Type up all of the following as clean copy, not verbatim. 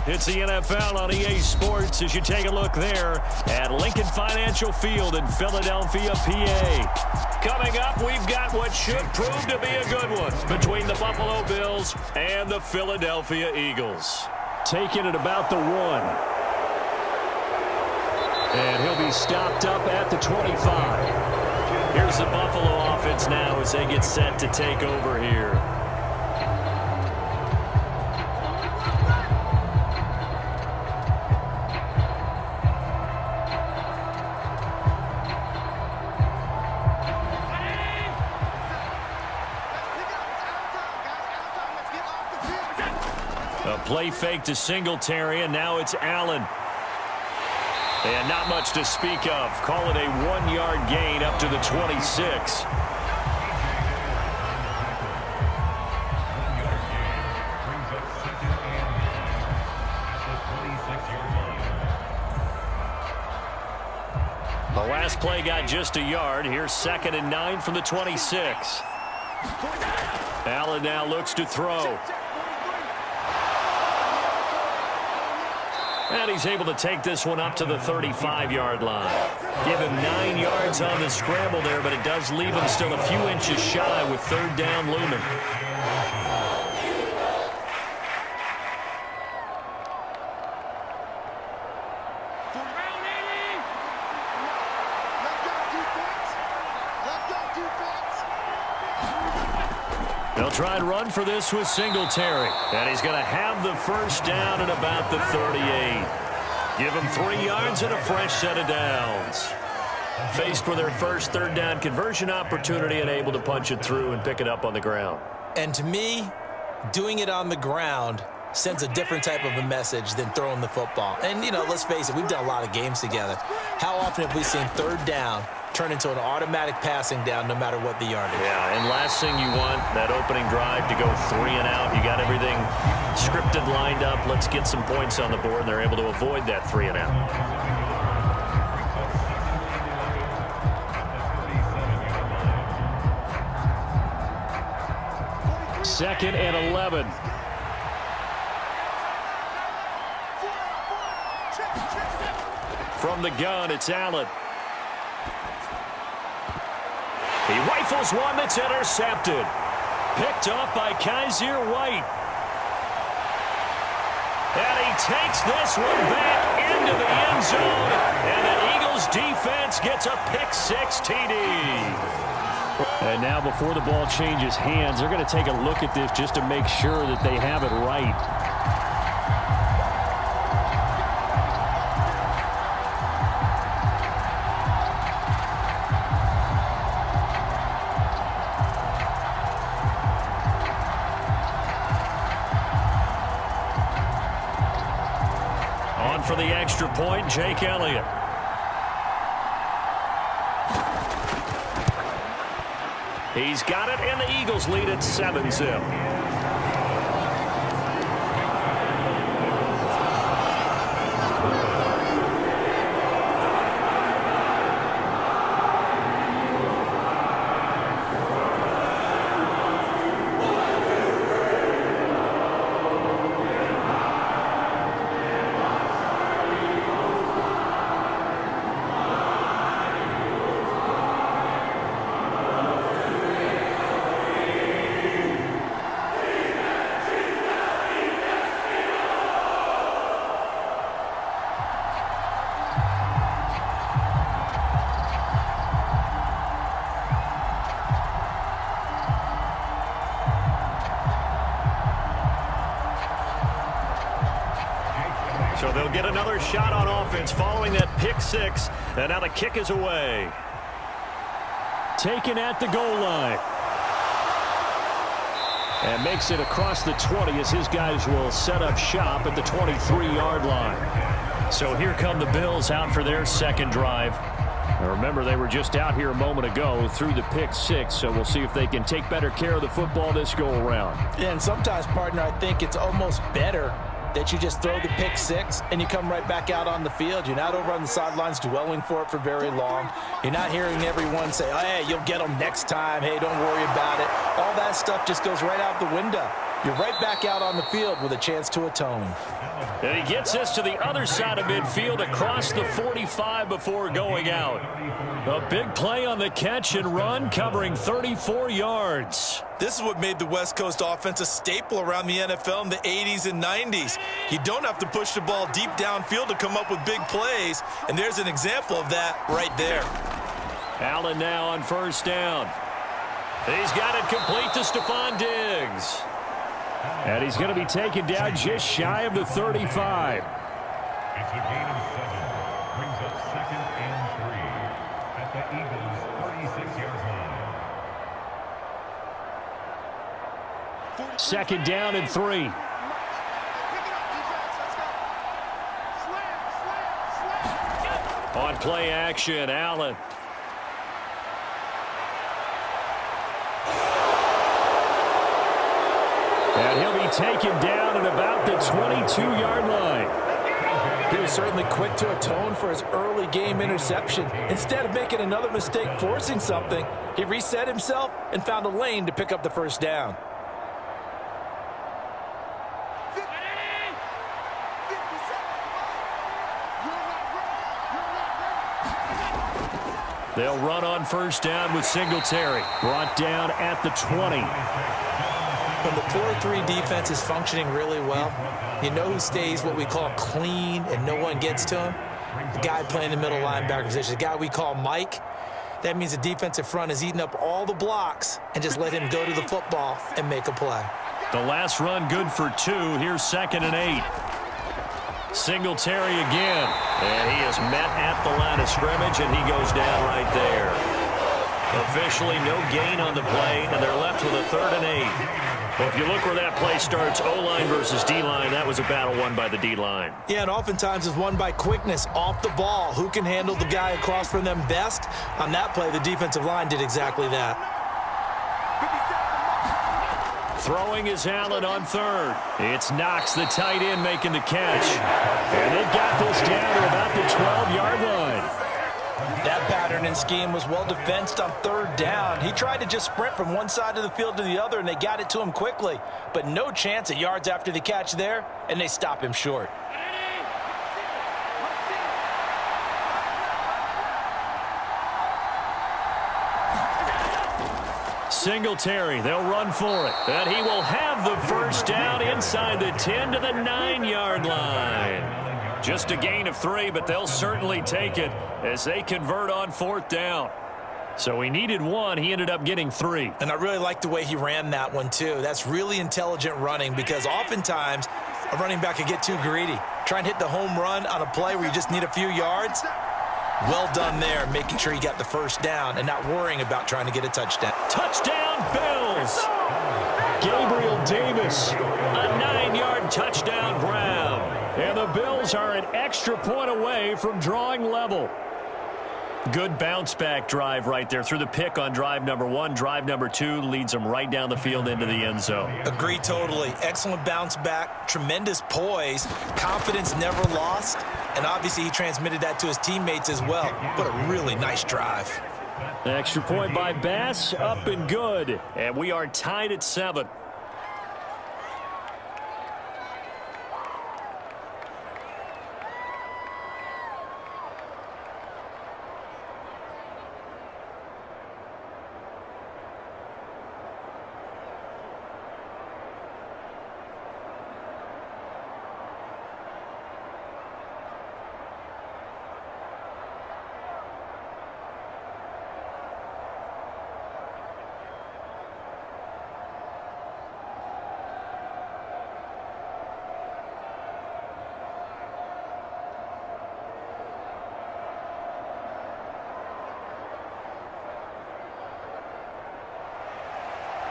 It's the NFL on EA Sports as you take a look there at Lincoln Financial Field in Philadelphia, PA. Coming up, we've got what should prove to be a good one between the Buffalo Bills and the Philadelphia Eagles. Taking it about the 1. And he'll be stopped up at the 25. Here's the Buffalo offense now as they get set to take over here. A play fake to Singletary, and now it's Allen. And not much to speak of. Call it a 1-yard gain up to the 26. The last play got just a yard. Here's 2nd and 9 from the 26. Allen now looks to throw. And he's able to take this one up to the 35-yard line. Give him 9 yards on the scramble there, but it does leave him still a few inches shy with 3rd down looming. They'll try and run for this with Singletary. And he's going to have the first down at about the 38. Give him 3 yards and a fresh set of downs. Faced with their first 3rd down conversion opportunity and able to punch it through and pick it up on the ground. And to me, doing it on the ground sends a different type of a message than throwing the football. And, you know, let's face it, we've done a lot of games together. How often have we seen 3rd down turn into an automatic passing down no matter what the yardage? Yeah, and last thing you want, that opening drive to go 3 and out. You got everything scripted, lined up. Let's get some points on the board, and they're able to avoid that 3 and out. Second and 11. From the gun, it's Allen. He rifles one that's intercepted. Picked up by Kaiser White. And he takes this one back into the end zone. And the Eagles defense gets a pick-6 TD. And now before the ball changes hands, they're going to take a look at this just to make sure that they have it right. For the extra point, Jake Elliott. He's got it, and the Eagles lead at 7-0. So they'll get another shot on offense following that pick-6, and now the kick is away. Taken at the goal line. And makes it across the 20 as his guys will set up shop at the 23-yard line. So here come the Bills out for their second drive. Now remember, they were just out here a moment ago through the pick-6, so we'll see if they can take better care of the football this go-around. Yeah, and sometimes, partner, I think it's almost better that you just throw the pick-6 and you come right back out on the field. You're not over on the sidelines dwelling for it for very long. You're not hearing everyone say, oh, hey, you'll get them next time. Hey, don't worry about it. All that stuff just goes right out the window. you're right back out on the field with a chance to atone. And he gets this to the other side of midfield across the 45 before going out. A big play on the catch and run, covering 34 yards. This is what made the West Coast offense a staple around the NFL in the 80s and 90s. You don't have to push the ball deep downfield to come up with big plays, and there's an example of that right there. Allen now on first down. He's got it complete to Stephon Diggs. And he's going to be taken down just shy of the 35. It's a gain of 7. Brings up 2nd and 3 at the Eagles' 36-yard line. 2nd down and 3. On play action, Allen. And he'll be taken down at about the 22-yard line. He was certainly quick to atone for his early game interception. Instead of making another mistake forcing something, he reset himself and found a lane to pick up the first down. They'll run on first down with Singletary. Brought down at the 20. When the 4-3 defense is functioning really well, you know who stays what we call clean and no one gets to him? The guy playing the middle linebacker position, the guy we call Mike. That means the defensive front is eating up all the blocks and just let him go to the football and make a play. The last run good for 2. Here's 2nd and 8. Singletary again. And he is met at the line of scrimmage, and he goes down right there. Officially no gain on the play, and they're left with a 3rd and 8. Well, if you look where that play starts, O-line versus D-line, that was a battle won by the D-line. Yeah, and oftentimes it's won by quickness off the ball. Who can handle the guy across from them best? On that play, the defensive line did exactly that. Throwing is Allen on 3rd. It's Knox, the tight end, making the catch. And they've got this down to about the 12-yard line. That pattern and scheme was well defensed on 3rd down. He tried to just sprint from one side of the field to the other, and they got it to him quickly. But no chance at yards after the catch there, and they stop him short. Singletary, they'll run for it. And he will have the first down inside the 10 to the 9-yard line. Just a gain of 3, but they'll certainly take it as they convert on 4th down. So he needed 1. He ended up getting 3. And I really like the way he ran that one, too. That's really intelligent running because oftentimes a running back can get too greedy. Try and hit the home run on a play where you just need a few yards. Well done there, making sure he got the first down and not worrying about trying to get a touchdown. Touchdown, Bills! Gabriel Davis, a 9-yard touchdown grab. And the Bills are an extra point away from drawing level. Good bounce-back drive right there through the pick on drive number 1. Drive number 2 leads them right down the field into the end zone. Agree totally. Excellent bounce back, tremendous poise, confidence never lost, and obviously he transmitted that to his teammates as well. What a really nice drive. Extra point by Bass, up and good. And we are tied at 7.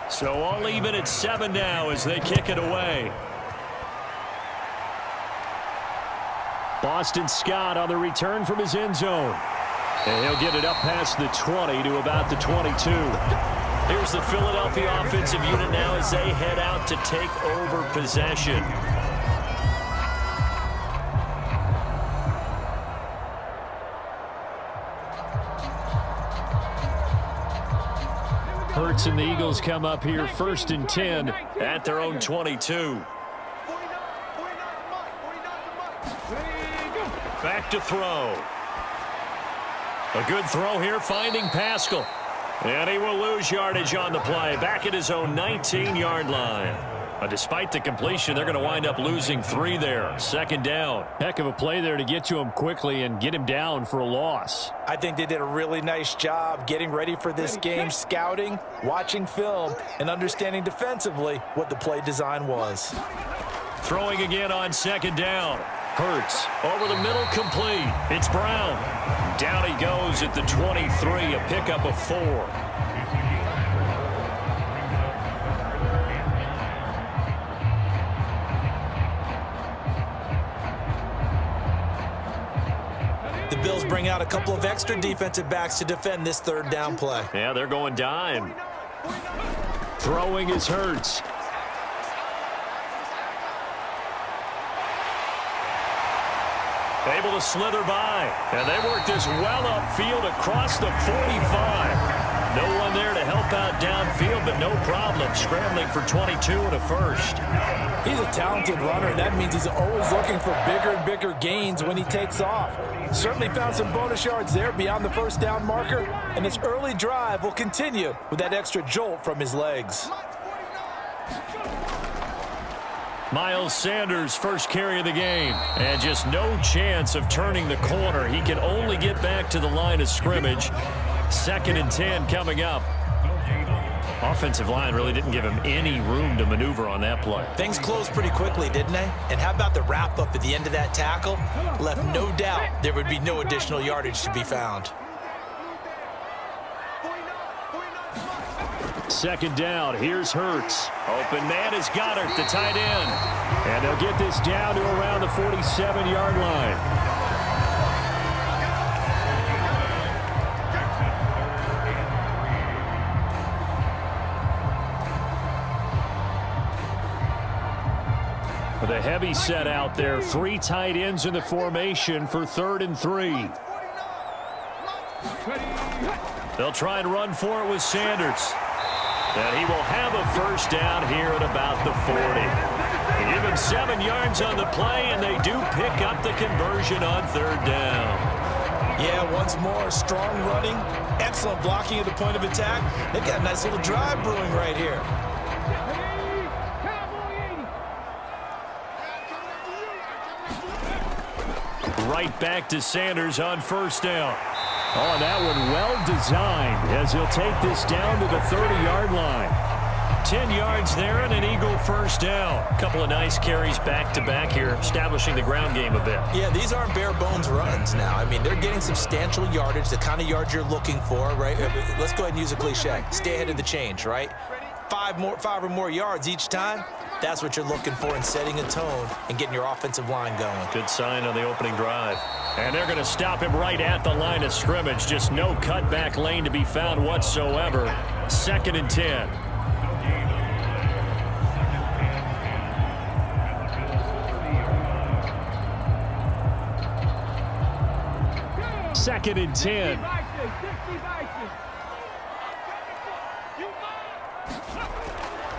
So all even at 7 now as they kick it away. Boston Scott on the return from his end zone. And he'll get it up past the 20 to about the 22. Here's the Philadelphia offensive unit now as they head out to take over possession. Hurts and the Eagles come up here 1st and 10 at their own 22. Back to throw. A good throw here, finding Pascal. And he will lose yardage on the play, back at his own 19-yard line. Despite the completion, they're going to wind up losing 3 there. 2nd down. Heck of a play there to get to him quickly and get him down for a loss. I think they did a really nice job getting ready for this game, scouting, watching film, and understanding defensively what the play design was. Throwing again on 2nd down. Hurts over the middle, complete. It's Brown. Down he goes at the 23, a pickup of 4. The Bills bring out a couple of extra defensive backs to defend this 3rd down play. Yeah, they're going dime. Throwing is Hurts. Able to slither by. And they work this well upfield across the 45. No one there to help out downfield, but no problem. Scrambling for 22 and a first. He's a talented runner, and that means he's always looking for bigger and bigger gains when he takes off. Certainly found some bonus yards there beyond the 1st down marker, and his early drive will continue with that extra jolt from his legs. Miles Sanders, first carry of the game. And just no chance of turning the corner. He can only get back to the line of scrimmage. 2nd and 10 coming up. Offensive line really didn't give him any room to maneuver on that play. Things closed pretty quickly, didn't they? And how about the wrap-up at the end of that tackle? Left no doubt there would be no additional yardage to be found. 2nd down, here's Hurts. Open man is Goddard, the tight end. And they'll get this down to around the 47-yard line. With a heavy set out there, 3 tight ends in the formation for 3rd and 3. They'll try and run for it with Sanders. And he will have a first down here at about the 40. They give him 7 yards on the play, and they do pick up the conversion on 3rd down. Yeah, once more, strong running, excellent blocking at the point of attack. They've got a nice little drive brewing right here. Right back to Sanders on 1st down. Oh, that one well designed as he'll take this down to the 30-yard line. 10 yards there and an Eagle first down. A couple of nice carries back-to-back here, establishing the ground game a bit. Yeah, these aren't bare-bones runs now. I mean, they're getting substantial yardage, the kind of yards you're looking for, right? Let's go ahead and use a cliche. Stay ahead of the change, right? 5 or more yards each time. That's what you're looking for in setting a tone and getting your offensive line going. Good sign on the opening drive. And they're going to stop him right at the line of scrimmage. Just no cutback lane to be found whatsoever. 2nd and 10. Second and 10.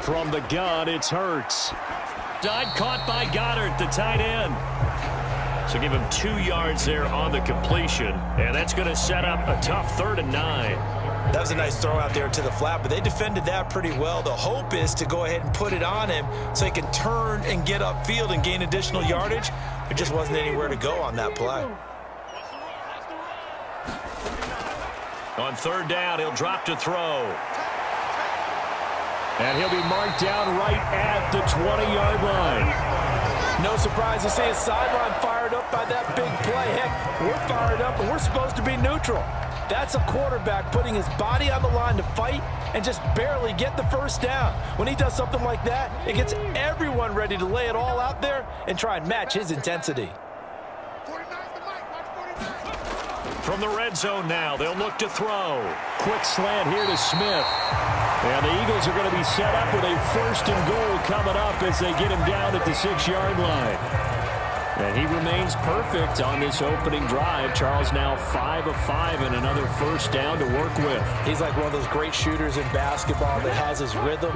From the gun, it's Hurts. Died caught by Goddard, the tight end. So give him 2 yards there on the completion, and that's going to set up a tough 3rd and 9. That was a nice throw out there to the flat, but they defended that pretty well. The hope is to go ahead and put it on him so he can turn and get upfield and gain additional yardage. There just wasn't anywhere to go on that play. On 3rd down, he'll drop to throw. And he'll be marked down right at the 20-yard line. No surprise to see his sideline fired up by that big play. Heck, we're fired up and we're supposed to be neutral. That's a quarterback putting his body on the line to fight and just barely get the first down. When he does something like that, it gets everyone ready to lay it all out there and try and match his intensity. From the red zone now, they'll look to throw. Quick slant here to Smith. And the Eagles are going to be set up with a 1st and goal coming up as they get him down at the 6-yard line. And he remains perfect on this opening drive. Charles now 5 of 5 and another first down to work with. He's like one of those great shooters in basketball that has his rhythm,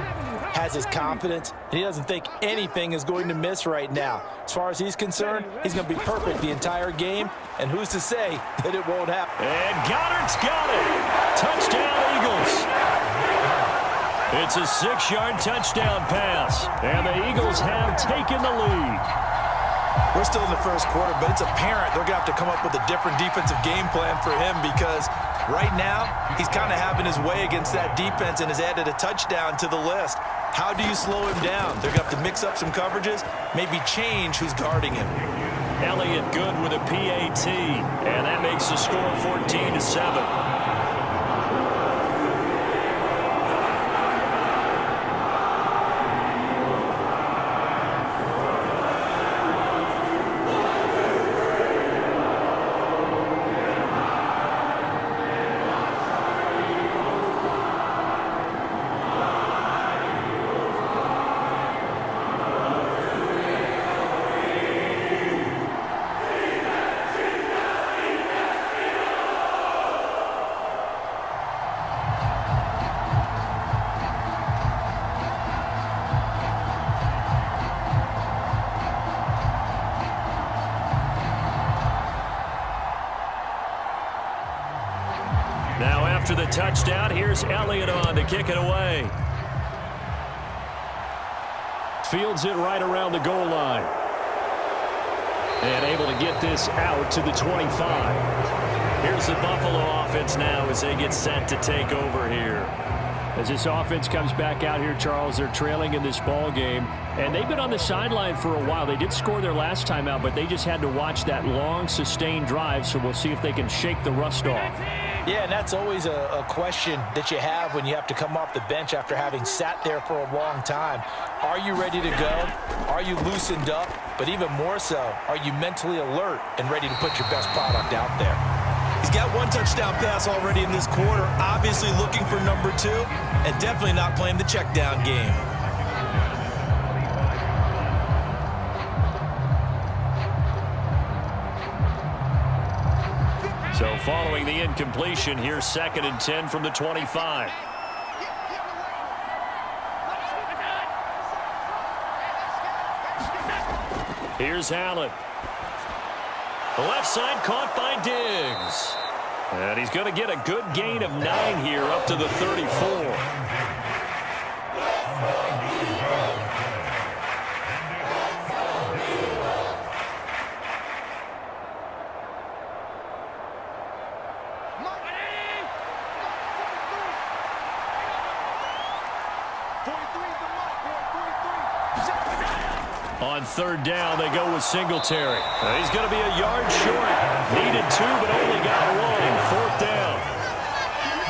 has his confidence, and he doesn't think anything is going to miss right now. As far as he's concerned, he's going to be perfect the entire game, and who's to say that it won't happen? And Goddard's got it. Touchdown, Eagles. It's a 6-yard touchdown pass, and the Eagles have taken the lead. We're still in the first quarter, but it's apparent they're going to have to come up with a different defensive game plan for him because right now he's kind of having his way against that defense and has added a touchdown to the list. How do you slow him down? They're going to have to mix up some coverages, maybe change who's guarding him. Elliott good with a PAT, and that makes the score 14-7. Now after the touchdown, here's Elliott on to kick it away. Fields it right around the goal line. And able to get this out to the 25. Here's the Buffalo offense now as they get set to take over here. As this offense comes back out here, Charles, they're trailing in this ball game, and they've been on the sideline for a while. They did score their last time out, but they just had to watch that long, sustained drive, so we'll see if they can shake the rust off. Yeah, and that's always a question that you have when you have to come off the bench after having sat there for a long time. Are you ready to go? Are you loosened up? But even more so, are you mentally alert and ready to put your best product out there? He's got one touchdown pass already in this quarter, obviously looking for number 2, and definitely not playing the check down game. So following the incompletion, here's 2nd and 10 from the 25. Here's Allen. The left side caught by Diggs. And he's going to get a good gain of 9 here up to the 34. On 3rd down, they go with Singletary. He's going to be a yard short. Needed 2, but only got 1. 4th down.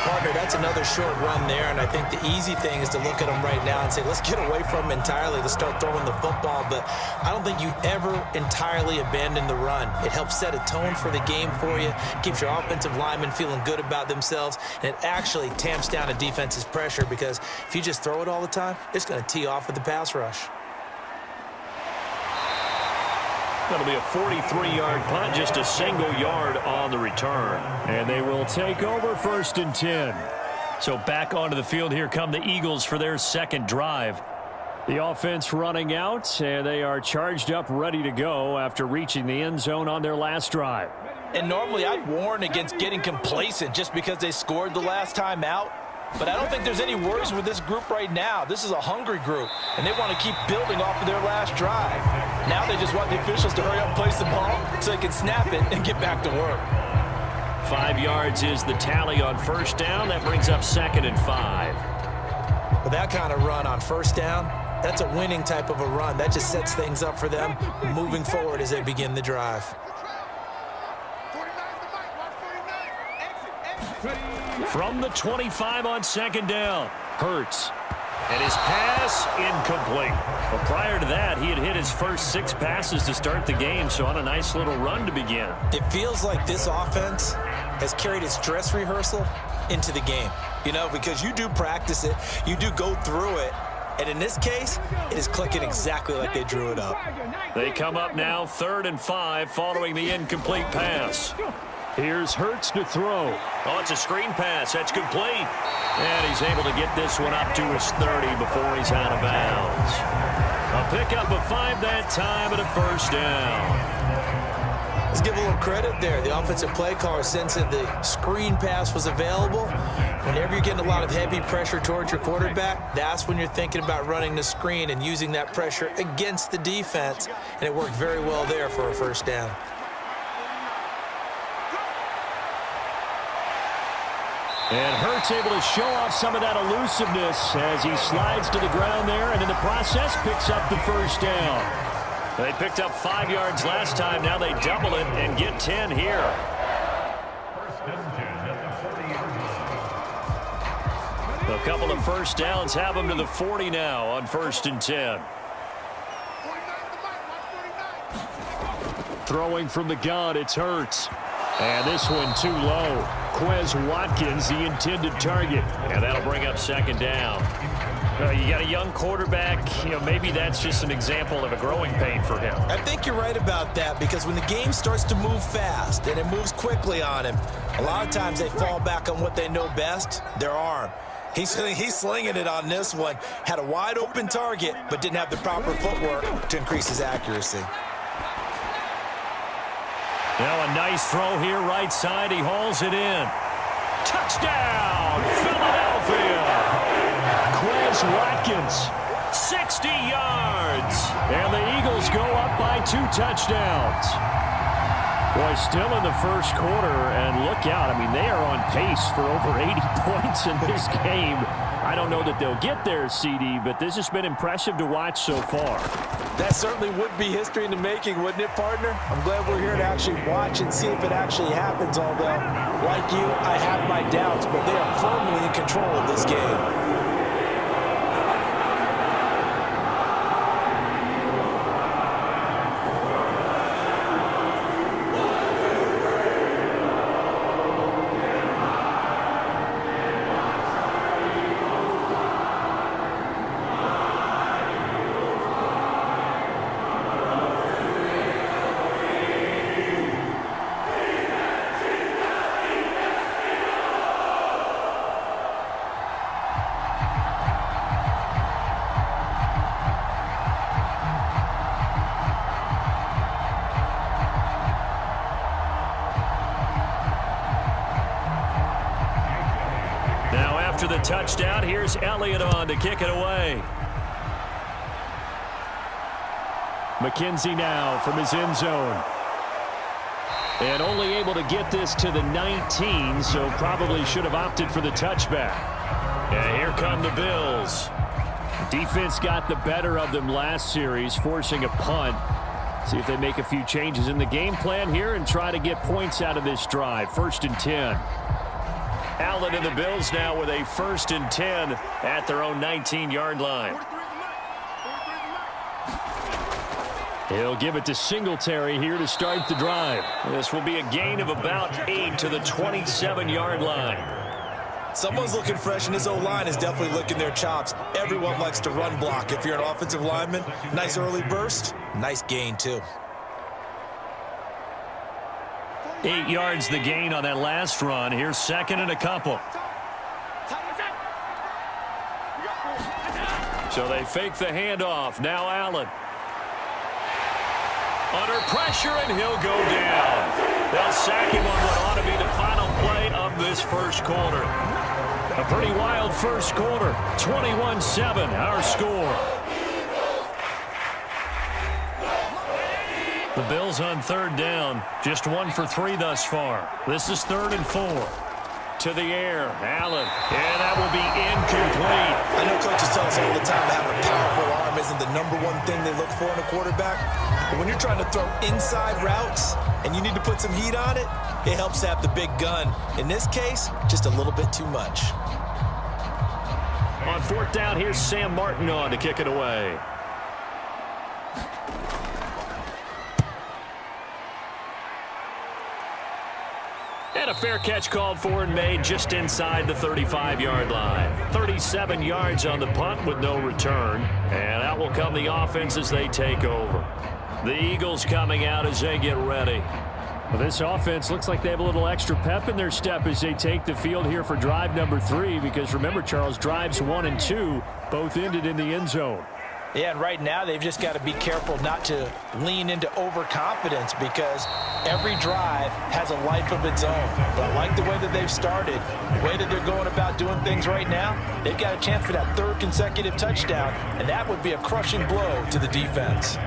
Partner, that's another short run there, and I think the easy thing is to look at him right now and say, let's get away from him entirely. Let's start throwing the football, but I don't think you ever entirely abandon the run. It helps set a tone for the game for you, keeps your offensive linemen feeling good about themselves, and it actually tamps down a defense's pressure because if you just throw it all the time, it's going to tee off with the pass rush. That'll be a 43-yard punt, just a single yard on the return. And they will take over 1st and 10. So back onto the field, here come the Eagles for their 2nd drive. The offense running out, and they are charged up, ready to go after reaching the end zone on their last drive. And normally I'd warn against getting complacent just because they scored the last time out. But I don't think there's any worries with this group right now. This is a hungry group, and they want to keep building off of their last drive. Now they just want the officials to hurry up and place the ball so they can snap it and get back to work. 5 yards is the tally on 1st down. That brings up 2nd and 5. With that kind of run on 1st down, that's a winning type of a run. That just sets things up for them moving forward as they begin the drive. From the 25 on 2nd down, Hurts. And his pass incomplete. But prior to that, he had hit his first 6 passes to start the game, so on a nice little run to begin. It feels like this offense has carried its dress rehearsal into the game. You know, because you do practice it, you do go through it, And in this case, it is clicking exactly like they drew it up. They come up now 3rd and 5 following the incomplete pass. Here's Hurts to throw. Oh, it's a screen pass. That's complete. And he's able to get this one up to his 30 before he's out of bounds. A pickup of 5 that time and a first down. Let's give a little credit there. The offensive play caller sensed that the screen pass was available. Whenever you're getting a lot of heavy pressure towards your quarterback, that's when you're thinking about running the screen and using that pressure against the defense. And it worked very well there for a first down. And Hurts able to show off some of that elusiveness as he slides to the ground there, and in the process picks up the first down. They picked up 5 yards last time. Now they double it and get 10 here. First and 10 at the 40-yard line. A couple of first downs have them to the 40 now on 1st and 10. Throwing from the gun, it's Hurts. And this one too low. Quez Watkins, the intended target. And that'll bring up 2nd down. You got a young quarterback. Maybe that's just an example of a growing pain for him. I think you're right about that, because when the game starts to move fast and it moves quickly on him, a lot of times they fall back on what they know best, their arm. He's slinging it on this one. Had a wide open target, but didn't have the proper footwork to increase his accuracy. Now a nice throw here right side. He hauls it in. Touchdown, Philadelphia! Quez Watkins. 60 yards. And the Eagles go up by 2 touchdowns. Boy, still in the first quarter, and look out. I mean, they are on pace for over 80 points in this game. I don't know that they'll get there, CD, but this has been impressive to watch so far. That certainly would be history in the making, wouldn't it, partner? I'm glad we're here to actually watch and see if it actually happens, although, like you, I have my doubts, but they are firmly in control of this game. After the touchdown, here's Elliott on to kick it away. McKenzie now from his end zone. And only able to get this to the 19, so probably should have opted for the touchback. And here come the Bills. Defense got the better of them last series, forcing a punt. See if they make a few changes in the game plan here and try to get points out of this drive. 1st and 10. Allen and the Bills now with a 1st and 10 at their own 19-yard line. He'll give it to Singletary here to start the drive. This will be a gain of about 8 to the 27-yard line. Someone's looking fresh, and his O-line is definitely licking their chops. Everyone likes to run block. If you're an offensive lineman, nice early burst, nice gain too. 8 yards the gain on that last run. Here's 2nd and a couple. So they fake the handoff. Now Allen. Under pressure, and he'll go down. They'll sack him on what ought to be the final play of this first quarter. A pretty wild first quarter. 21-7, our score. The Bills on 3rd down, just 1 for 3 thus far. This is 3rd and 4. To the air, Allen, and that will be incomplete. I know coaches tell us all the time that having a powerful arm isn't the #1 thing they look for in a quarterback. But when you're trying to throw inside routes and you need to put some heat on it, it helps to have the big gun. In this case, just a little bit too much. On 4th down, here's Sam Martin on to kick it away. And And a fair catch called for and made just inside the 35-yard line. 37 yards on the punt with no return. And out will come the offense as they take over. The Eagles coming out as they get ready. Well, this offense looks like they have a little extra pep in their step as they take the field here for drive number 3, because remember, Charles, drives 1 and 2 both ended in the end zone. Yeah, and right now they've just got to be careful not to lean into overconfidence, because every drive has a life of its own. But I like the way that they've started, the way that they're going about doing things right now. They've got a chance for that 3rd consecutive touchdown, and that would be a crushing blow to the defense.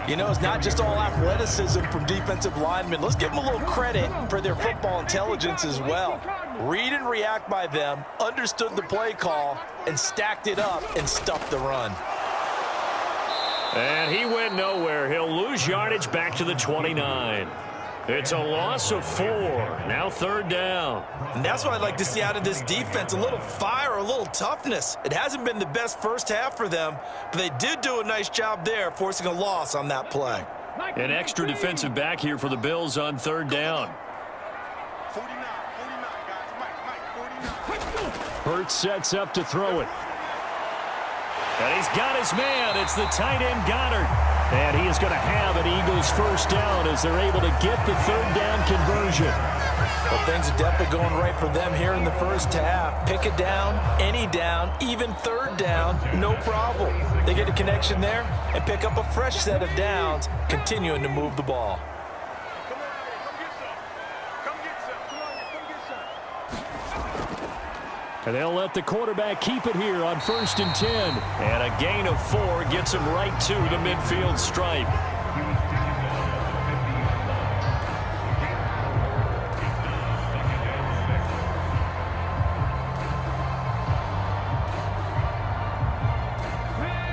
You know, it's not just all athleticism from defensive linemen. Let's give them a little credit for their football intelligence as well. Read and react by them, understood the play call, and stacked it up and stuffed the run. And he went nowhere. He'll lose yardage back to the 29. It's a loss of 4. Now 3rd down. And that's what I'd like to see out of this defense, a little fire, a little toughness. It hasn't been the best first half for them, but they did do a nice job there, forcing a loss on that play. An extra defensive back here for the Bills on 3rd down. Hurts sets up to throw it. And he's got his man. It's the tight end Goddard. And he is going to have an Eagles first down as they're able to get the 3rd down conversion. Well, things are definitely going right for them here in the first half. Pick a down, any down, even 3rd down, no problem. They get a connection there and pick up a fresh set of downs, continuing to move the ball. And they'll let the quarterback keep it here on 1st and 10. And a gain of 4 gets him right to the midfield stripe.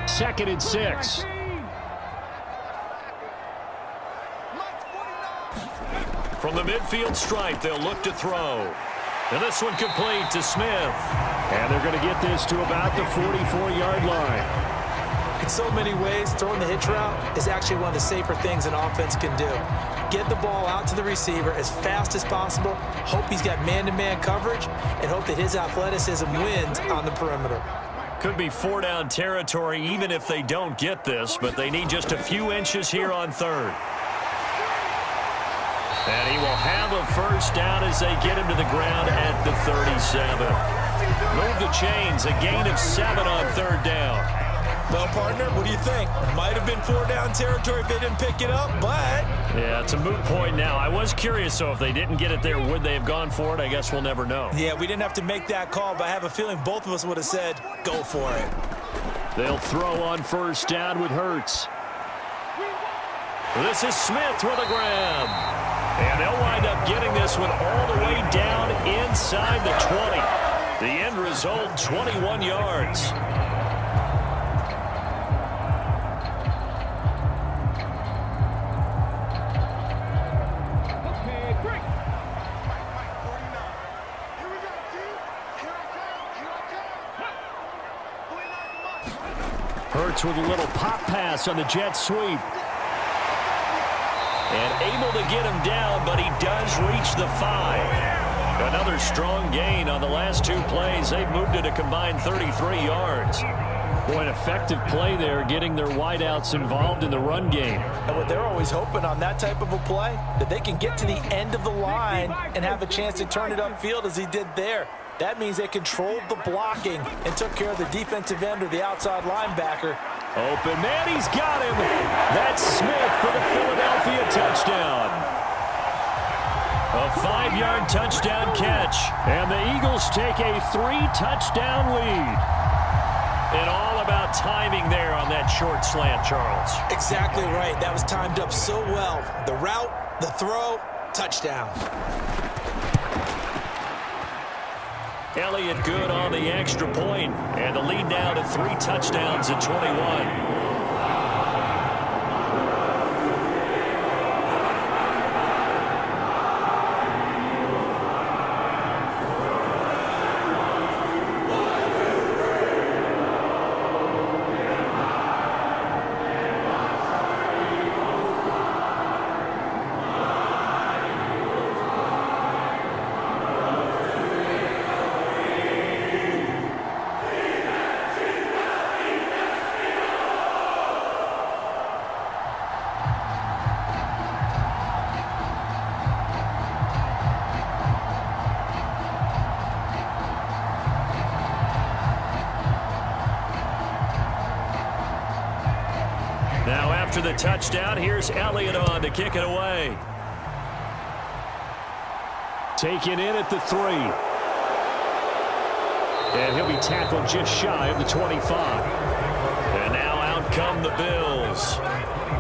Second and 6. From the midfield stripe, they'll look to throw. And this one complete to Smith. And they're going to get this to about the 44-yard line. In so many ways, throwing the hitch route is actually one of the safer things an offense can do. Get the ball out to the receiver as fast as possible, hope he's got man-to-man coverage, and hope that his athleticism wins on the perimeter. Could be 4-down territory even if they don't get this, but they need just a few inches here on 3rd. And he will have a first down as they get him to the ground at the 37. Move the chains, a gain of 7 on 3rd down. Well, partner, what do you think? Might have been 4-down territory if they didn't pick it up, but... Yeah, it's a moot point now. I was curious, so if they didn't get it there, would they have gone for it? I guess we'll never know. Yeah, we didn't have to make that call, but I have a feeling both of us would have said, go for it. They'll throw on 1st down with Hurts. This is Smith with a grab. And they'll wind up getting this one all the way down inside the 20. The end result, 21 yards. Hurts with a little pop pass on the jet sweep. And able to get him down, but he does reach the 5. Another strong gain on the last 2 plays. They've moved it a combined 33 yards. Boy, an effective play there, getting their wideouts involved in the run game. And what they're always hoping on that type of a play, that they can get to the end of the line and have a chance to turn it upfield as he did there. That means they controlled the blocking and took care of the defensive end or the outside linebacker. Open man, he's got him. That's Smith for the Philadelphia touchdown. A 5-yard touchdown catch. And the Eagles take a 3-touchdown lead. And all about timing there on that short slant, Charles. Exactly right. That was timed up so well. The route, the throw, touchdown. Elliott good on the extra point, and the lead now to 3 touchdowns at 21. Now after the touchdown, here's Elliott on to kick it away. Taken in at the 3. And he'll be tackled just shy of the 25. And now out come the Bills.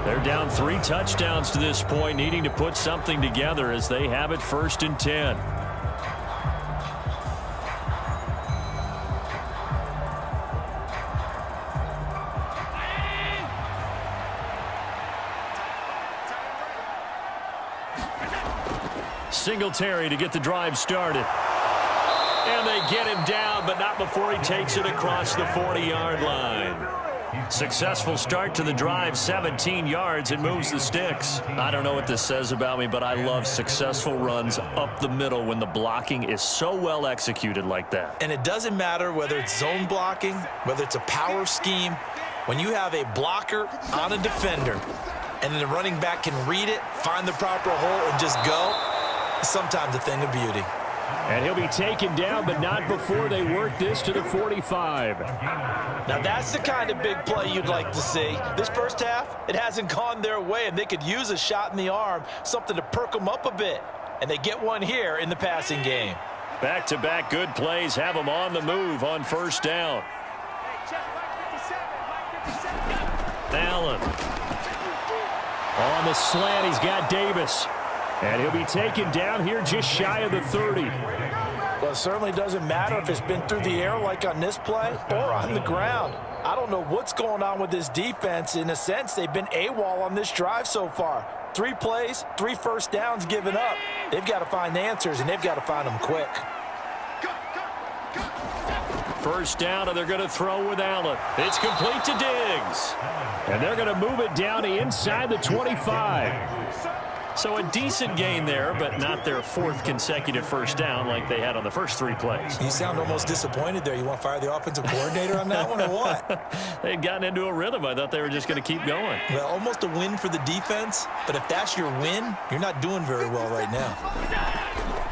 They're down 3 touchdowns to this point, needing to put something together as they have it 1st and 10. Singletary to get the drive started. And they get him down, but not before he takes it across the 40-yard line. Successful start to the drive, 17 yards, and moves the sticks. I don't know what this says about me, but I love successful runs up the middle when the blocking is so well executed like that. And it doesn't matter whether it's zone blocking, whether it's a power scheme. When you have a blocker on a defender, and then the running back can read it, find the proper hole, and just go, it's sometimes a thing of beauty. And he'll be taken down, but not before they work this to the 45. Now that's the kind of big play you'd like to see. This first half, it hasn't gone their way, and they could use a shot in the arm, something to perk them up a bit. And they get one here in the passing game. Back-to-back good plays have them on the move on 1st down. Allen. On the slant, he's got Davis. And he'll be taken down here just shy of the 30. Well, it certainly doesn't matter if it's been through the air like on this play or on the ground. I don't know what's going on with this defense. In a sense, they've been AWOL on this drive so far. 3 plays, 3 first downs given up. They've got to find answers, and they've got to find them quick. 1st down, and they're going to throw with Allen. It's complete to Diggs. And they're going to move it down to inside the 25. So a decent gain there, but not their 4th consecutive 1st down like they had on the first 3 plays. You sound almost disappointed there. You want to fire the offensive coordinator on that one or what? They'd gotten into a rhythm. I thought they were just going to keep going. Well, almost a win for the defense, but if that's your win, you're not doing very well right now.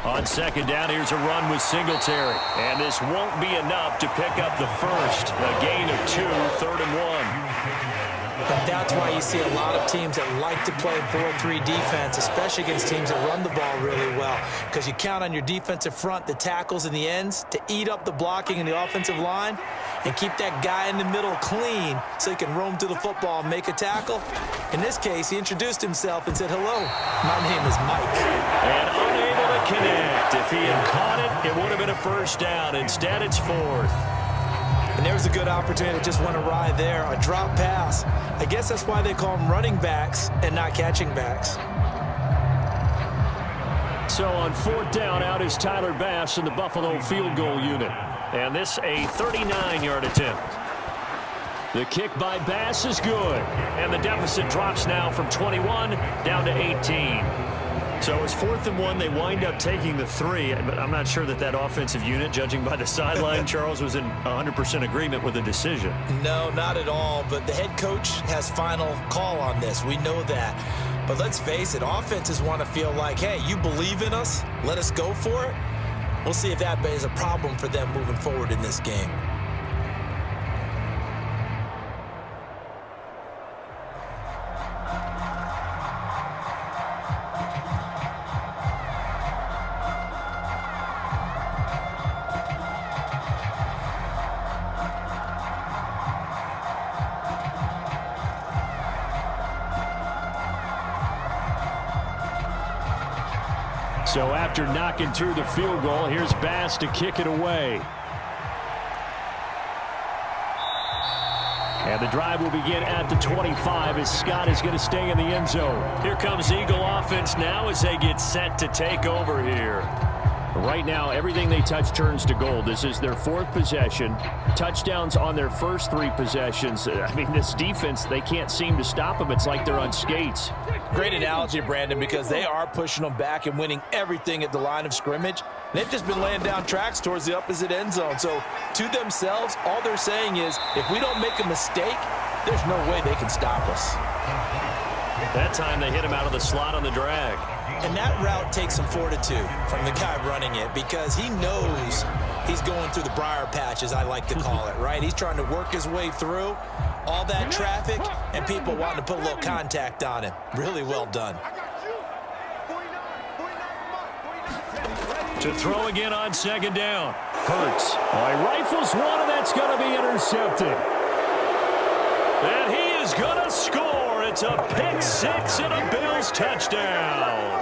On 2nd down, here's a run with Singletary. And this won't be enough to pick up the first. A gain of 2, 3rd and 1. And that's why you see a lot of teams that like to play 4-3 defense, especially against teams that run the ball really well, because you count on your defensive front, the tackles and the ends, to eat up the blocking in the offensive line and keep that guy in the middle clean so he can roam to the football and make a tackle. In this case, he introduced himself and said, "Hello, my name is Mike." And unable to connect. If he had caught it, it would have been a 1st down. Instead, it's 4th. And there was a good opportunity that just went awry there, a drop pass. I guess that's why they call them running backs and not catching backs. So on 4th down, out is Tyler Bass in the Buffalo field goal unit. And this a 39-yard attempt. The kick by Bass is good. And the deficit drops now from 21 down to 18. So it's 4th and 1. They wind up taking the 3, but I'm not sure that that offensive unit, judging by the sideline, Charles, was in 100% agreement with the decision. No, not at all, but the head coach has final call on this. We know that. But let's face it, offenses want to feel like, hey, you believe in us, let us go for it. We'll see if that is a problem for them moving forward in this game. So after knocking through the field goal, here's Bass to kick it away. And the drive will begin at the 25 as Scott is going to stay in the end zone. Here comes Eagle offense now as they get set to take over here. Right now, everything they touch turns to gold. This is their 4th possession. Touchdowns on their first 3 possessions. I mean, this defense, they can't seem to stop them. It's like they're on skates. Great analogy, Brandon, because they are pushing them back and winning everything at the line of scrimmage. They've just been laying down tracks towards the opposite end zone. So to themselves, all they're saying is, if we don't make a mistake, there's no way they can stop us. That time they hit him out of the slot on the drag. And that route takes some fortitude from the guy running it because he knows he's going through the briar patch, as I like to call it, right? He's trying to work his way through all that traffic and people wanting to put a little contact on him. Really well done. To throw again on second down. Hurts. He rifles one, and that's going to be intercepted. And he is going to score. It's a pick six and a Bills touchdown.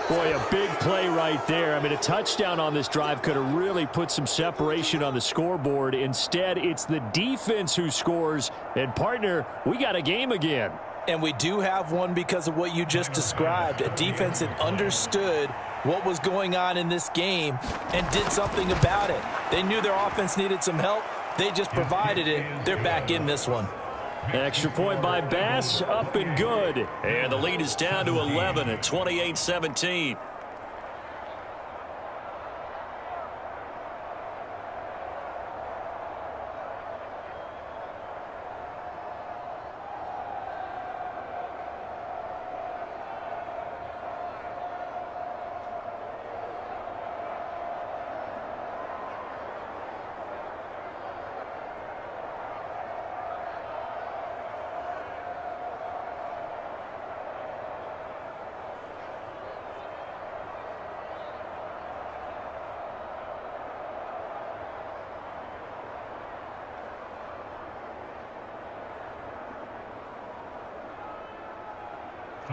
Boy, a big play right there. I mean, a touchdown on this drive could have really put some separation on the scoreboard. Instead, it's the defense who scores. And, partner, we got a game again. And we do have one because of what you just described. A defense that understood what was going on in this game and did something about it. They knew their offense needed some help. They just provided it. They're back in this one. Extra point by Bass, up and good. And the lead is down to 11 at 28-17.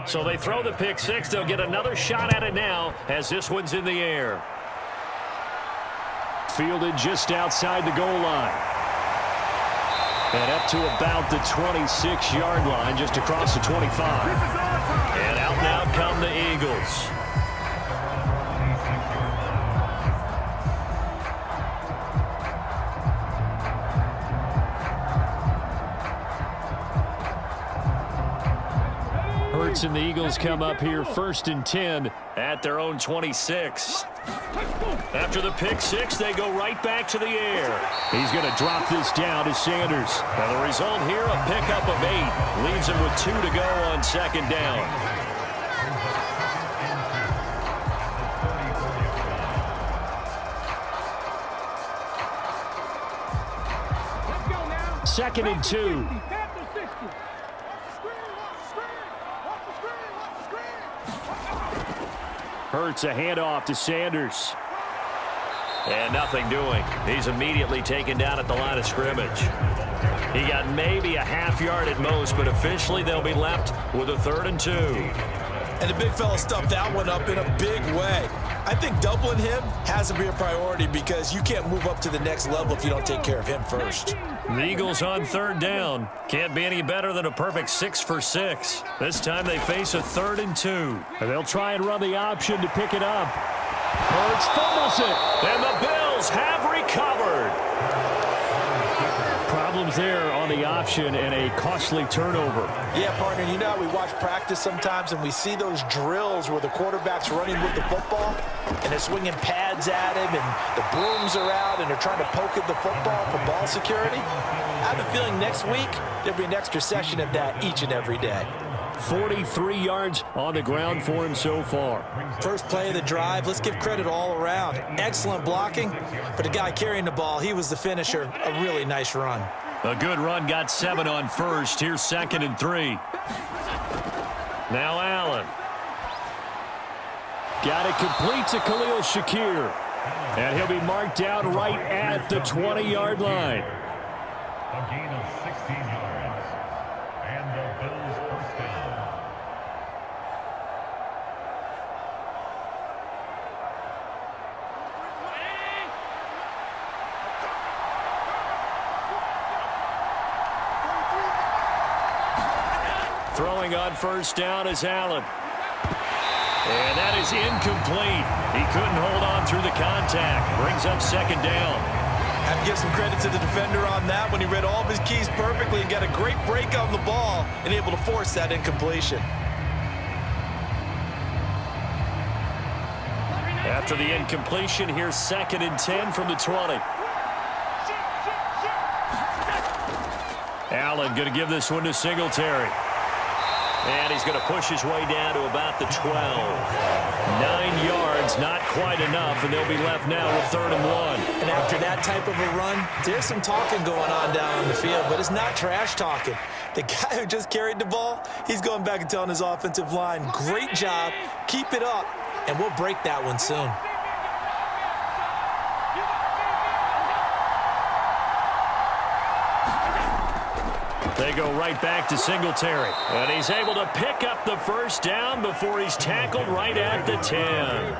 So they throw the pick six. They'll get another shot at it now as this one's in the air. Fielded just outside the goal line. And up to about the 26-yard line, just across the 25. And out now come the Eagles. Hurts and the Eagles come up here 1st and 10 at their own 26. After the pick six, they go right back to the air. He's going to drop this down to Sanders. Now the result here, a pickup of 8. Leaves him with 2 to go on second down. Second and 2. Hurts a handoff to Sanders. And nothing doing. He's immediately taken down at the line of scrimmage. He got maybe a half yard at most, but officially they'll be left with a 3rd and 2. And the big fella stuffed that one up in a big way. I think doubling him has to be a priority because you can't move up to the next level if you don't take care of him first. The Eagles on 3rd down. Can't be any better than a perfect 6 for 6. This time they face a 3rd and 2. And they'll try and run the option to pick it up. Hurts fumbles it. And the Bills have recovered. Problems there on the option and a costly turnover. Yeah, partner, you know how we watch practice sometimes and we see those drills where the quarterback's running with the football and they're swinging pads at him and the brooms are out and they're trying to poke at the football for ball security. I have a feeling next week there'll be an extra session of that each and every day. 43 yards on the ground for him so far. First play of the drive, let's give credit all around. Excellent blocking, but the guy carrying the ball, he was the finisher. A really nice run. A good run, got 7 on first. Here's 2nd and 3. Now Allen. Got it complete to Khalil Shakir. And he'll be marked down right at the 20-yard line. A gain of 16 yards. And the Bills first down. Throwing on 1st down is Allen. And that is incomplete. He couldn't hold on through the contact. Brings up 2nd down. Have to give some credit to the defender on that when he read all of his keys perfectly and got a great break on the ball and able to force that incompletion. After the incompletion, here's 2nd and 10 from the 20. Allen going to give this one to Singletary. And he's going to push his way down to about the 12. 9 yards, not quite enough, and they'll be left now with 3rd and 1. And after that type of a run, there's some talking going on down on the field, but it's not trash talking. The guy who just carried the ball, he's going back and telling his offensive line, great job, keep it up, and we'll break that one soon. They go right back to Singletary. And he's able to pick up the first down before he's tackled right at the 10.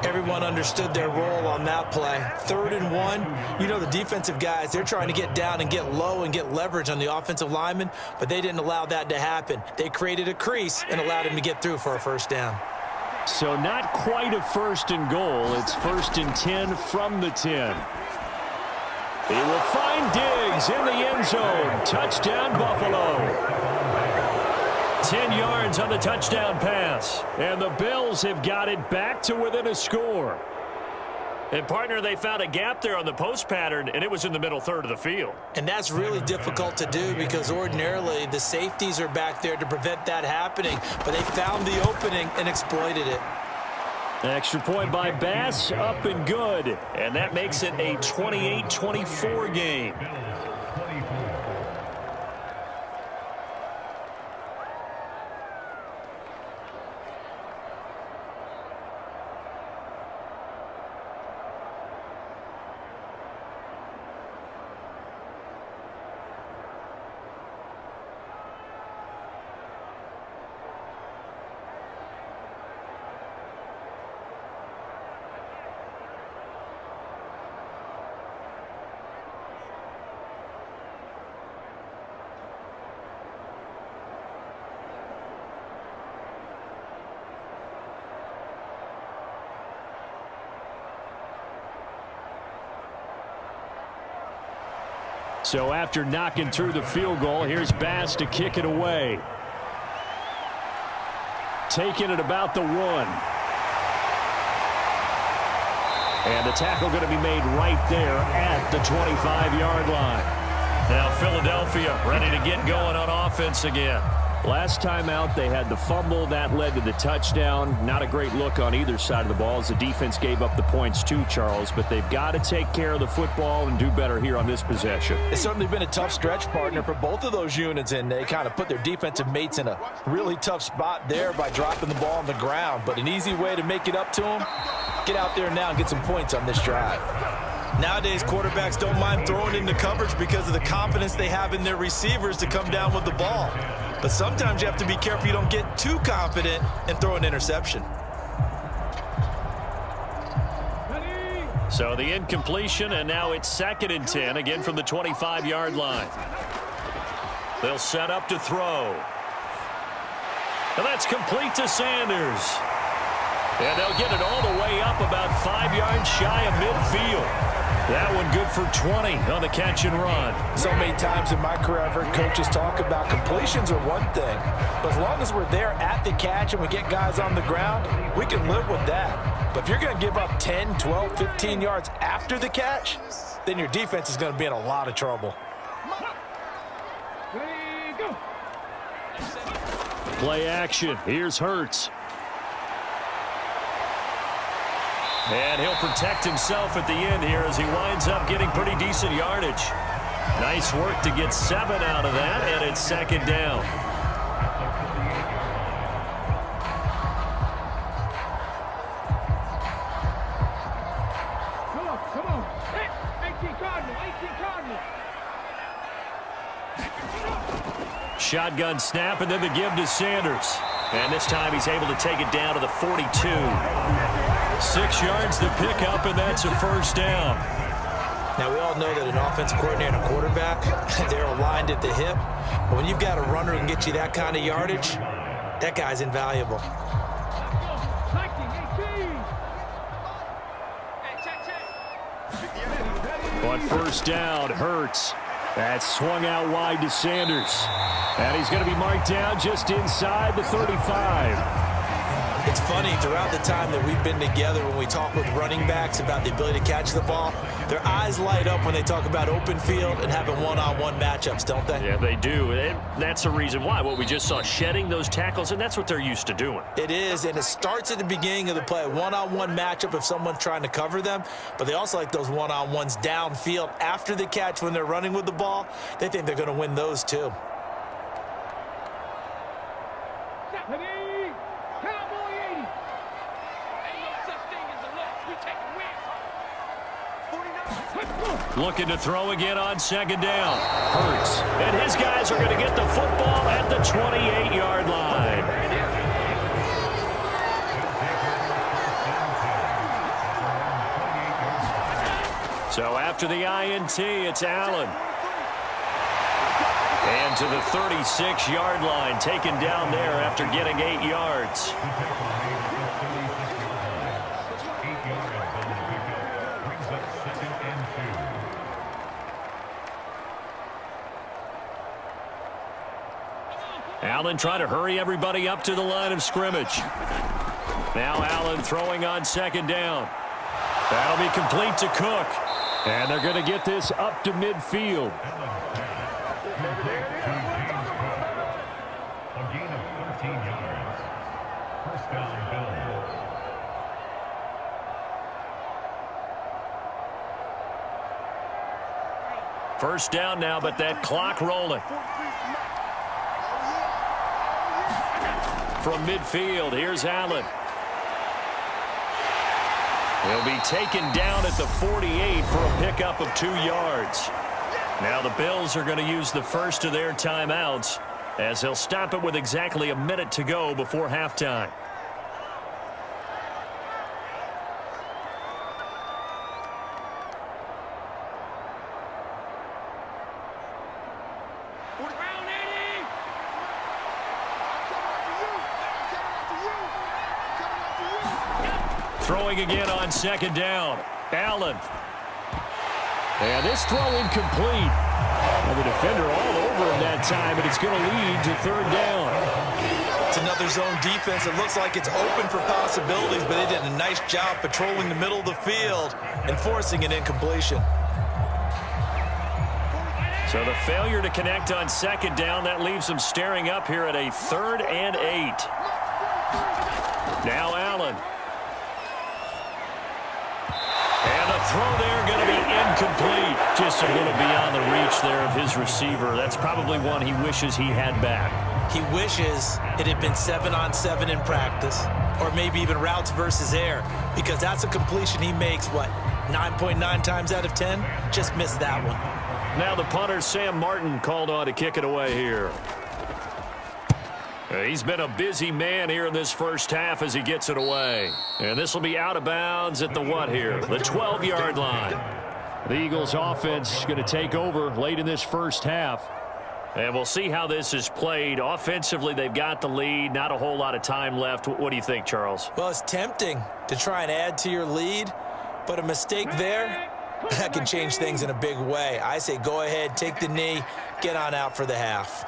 Everyone understood their role on that play. 3rd and 1. You know, the defensive guys, they're trying to get down and get low and get leverage on the offensive lineman, but they didn't allow that to happen. They created a crease and allowed him to get through for a first down. So not quite a 1st and goal. It's 1st and 10 from the 10. He will find Diggs in the end zone. Touchdown, Buffalo. 10 yards on the touchdown pass. And the Bills have got it back to within a score. And, partner, they found a gap there on the post pattern, and it was in the middle third of the field. And that's really difficult to do because ordinarily the safeties are back there to prevent that happening. But they found the opening and exploited it. Extra point by Bass, up and good. And that makes it a 28-24 game. So after knocking through the field goal, here's Bass to kick it away. Taking it about the 1. And the tackle going to be made right there at the 25-yard line. Now Philadelphia ready to get going on offense again. Last time out, they had the fumble. That led to the touchdown. Not a great look on either side of the ball as the defense gave up the points too, Charles. But they've got to take care of the football and do better here on this possession. It's certainly been a tough stretch, partner, for both of those units, and they kind of put their defensive mates in a really tough spot there by dropping the ball on the ground. But an easy way to make it up to them, get out there now and get some points on this drive. Nowadays, quarterbacks don't mind throwing into coverage because of the confidence they have in their receivers to come down with the ball. But sometimes you have to be careful you don't get too confident and throw an interception. So the incompletion, and now it's 2nd and 10, again from the 25-yard line. They'll set up to throw. And that's complete to Sanders. And they'll get it all the way up about 5 yards shy of midfield. That one good for 20 on the catch and run. So many times in my career I've heard coaches talk about completions are one thing, but as long as we're there at the catch and we get guys on the ground, we can live with that. But if you're going to give up 10, 12, 15 yards after the catch, then your defense is going to be in a lot of trouble. Play action. Here's Hurts. And he'll protect himself at the end here as he winds up getting pretty decent yardage. Nice work to get 7 out of that, and it's 2nd down. Come on. Hey, 18 Cardinal. Shotgun snap, and then the give to Sanders. And this time he's able to take it down to the 42. 6 yards to pick up, and that's a first down. Now, we all know that an offensive coordinator and a quarterback, they're aligned at the hip. But when you've got a runner who can get you that kind of yardage, that guy's invaluable. On first down, Hurts. That swung out wide to Sanders. And he's going to be marked down just inside the 35. It's funny, throughout the time that we've been together when we talk with running backs about the ability to catch the ball, Their eyes light up when they talk about open field and having one-on-one matchups, don't they? Yeah, they do. And that's the reason why. What we just saw, shedding those tackles, and that's what they're used to doing. It is, and it starts at the beginning of the play. One-on-one matchup if someone's trying to cover them, but they also like those one-on-ones downfield after the catch when they're running with the ball. They think they're going to win those too. Ready? Cowboy 80. Ain't no such thing as a loss. We take a win. 49. Looking to throw again on second down. Hurts. And his guys are going to get the football at the 28-yard line. So after the INT, it's Allen. And to the 36-yard line, taken down there after getting 8 yards. Allen trying to hurry everybody up to the line of scrimmage. Now Allen throwing on second down. That'll be complete to Cook. And they're going to get this up to midfield. A gain of 13 yards. First down, Bills. First down now, but that clock rolling. From midfield, here's Allen. He'll be taken down at the 48 for a pickup of 2 yards. Now the Bills are going to use the first of their timeouts as they'll stop it with exactly a minute to go before halftime. Throwing again on second down. Allen. And this throw incomplete. Well, the defender all over him that time, and it's going to lead to third down. It's another zone defense. It looks like it's open for possibilities, but they did a nice job patrolling the middle of the field and forcing an incompletion. So the failure to connect on second down, that leaves them staring up here at a 3rd and 8. Now Allen. And the throw there going to be incomplete. Just a little beyond the reach there of his receiver. That's probably one he wishes he had back. He wishes it had been 7-on-7 in practice, or maybe even routes versus air, because that's a completion he makes, what, 9.9 times out of 10? Just missed that one. Now the punter, Sam Martin, called on to kick it away here. He's been a busy man here in this first half as he gets it away. And this will be out of bounds at the what here? The 12-yard line. The Eagles offense going to take over late in this first half. And we'll see how this is played. Offensively, they've got the lead. Not a whole lot of time left. What do you think, Charles? Well, it's tempting to try and add to your lead, but a mistake there, that can change things in a big way. I say go ahead, take the knee, get on out for the half.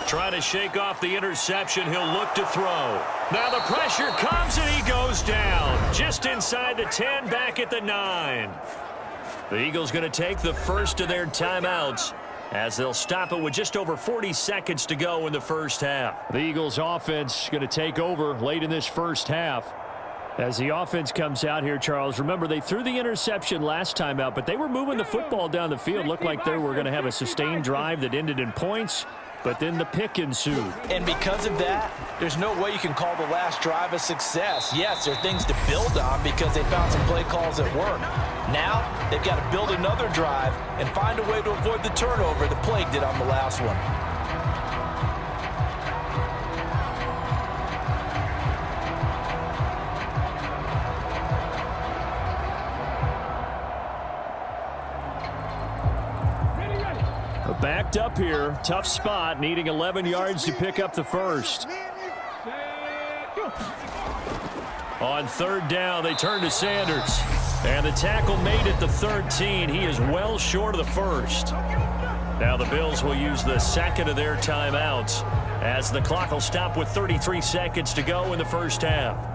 Trying to shake off the interception. He'll look to throw. Now the pressure comes and he goes down. Just inside the 10, back at the 9. The Eagles going to take the first of their timeouts as they'll stop it with just over 40 seconds to go in the first half. The Eagles offense going to take over late in this first half. As the offense comes out here, Charles, remember they threw the interception last time out, but they were moving the football down the field. Looked like they were going to have a sustained drive that ended in points. But then the pick ensued. And because of that, there's no way you can call the last drive a success. Yes, there are things to build on because they found some play calls that work. Now, they've got to build another drive and find a way to avoid the turnover the Plague did on the last one. Backed up here, tough spot, needing 11 yards to pick up the first. On third down, they turn to Sanders. And the tackle made at the 13. He is well short of the first. Now the Bills will use the second of their timeouts as the clock will stop with 33 seconds to go in the first half.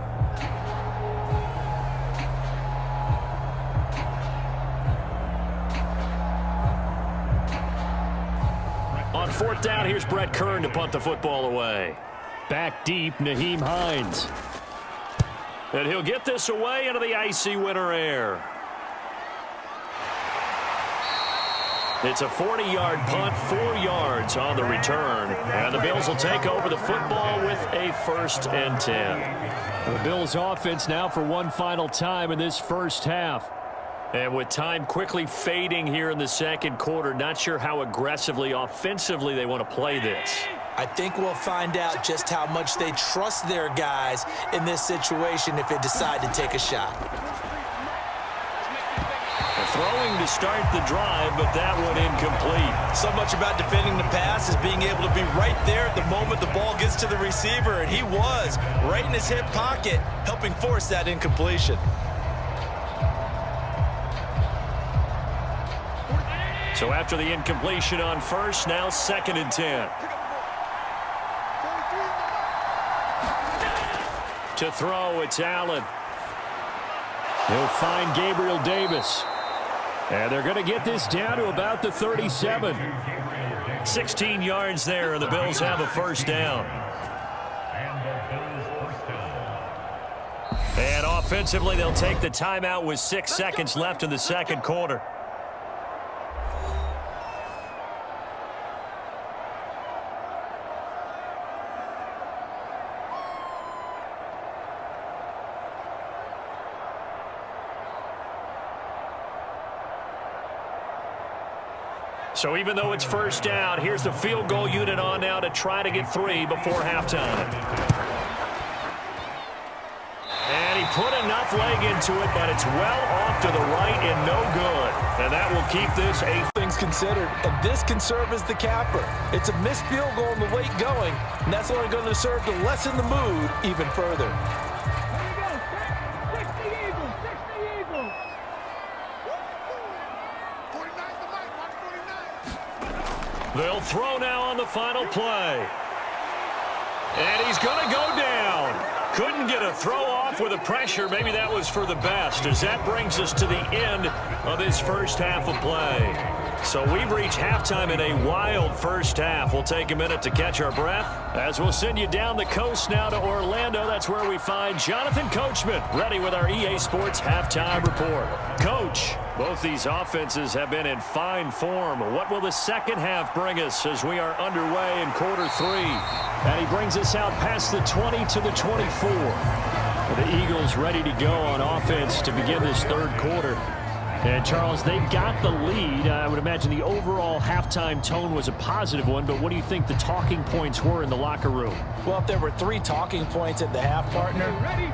4th down, here's Brett Kern to punt the football away. Back deep, Nyheim Hines. And he'll get this away into the icy winter air. It's a 40-yard punt, 4 yards on the return. And the Bills will take over the football with a 1st and 10. The Bills offense now for one final time in this first half. And with time quickly fading here in the second quarter, not sure how aggressively, offensively they want to play this. I think we'll find out just how much they trust their guys in this situation if they decide to take a shot. Throwing to start the drive, but that one incomplete. So much about defending the pass is being able to be right there at the moment the ball gets to the receiver, and he was right in his hip pocket, helping force that incompletion. So after the incompletion on first, now 2nd and 10. To throw, it's Allen. He'll find Gabriel Davis. And they're going to get this down to about the 37. 16 yards there, and the Bills have a 1st down. And offensively, they'll take the timeout with 6 seconds left in the second quarter. So even though it's 1st down, here's the field goal unit on now to try to get 3 before halftime. And he put enough leg into it, but it's well off to the right and no good. And that will keep this a... Things considered, and this can serve as the capper. It's a missed field goal in the late going, and that's only going to serve to lessen the mood even further. They'll throw now on the final play. And he's going to go down. Couldn't get a throw off with the pressure. Maybe that was for the best, as that brings us to the end of this first half of play. So we've reached halftime in a wild first half. We'll take a minute to catch our breath as we'll send you down the coast now to Orlando. That's where we find Jonathan Coachman ready with our EA Sports halftime report. Coach, both these offenses have been in fine form. What will the second half bring us as we are underway in quarter 3? And he brings us out past the 20 to the 24. The Eagles ready to go on offense to begin this third quarter. And, Charles, they've got the lead. I would imagine the overall halftime tone was a positive one, but what do you think the talking points were in the locker room? Well, if there were 3 talking points at the half, partner,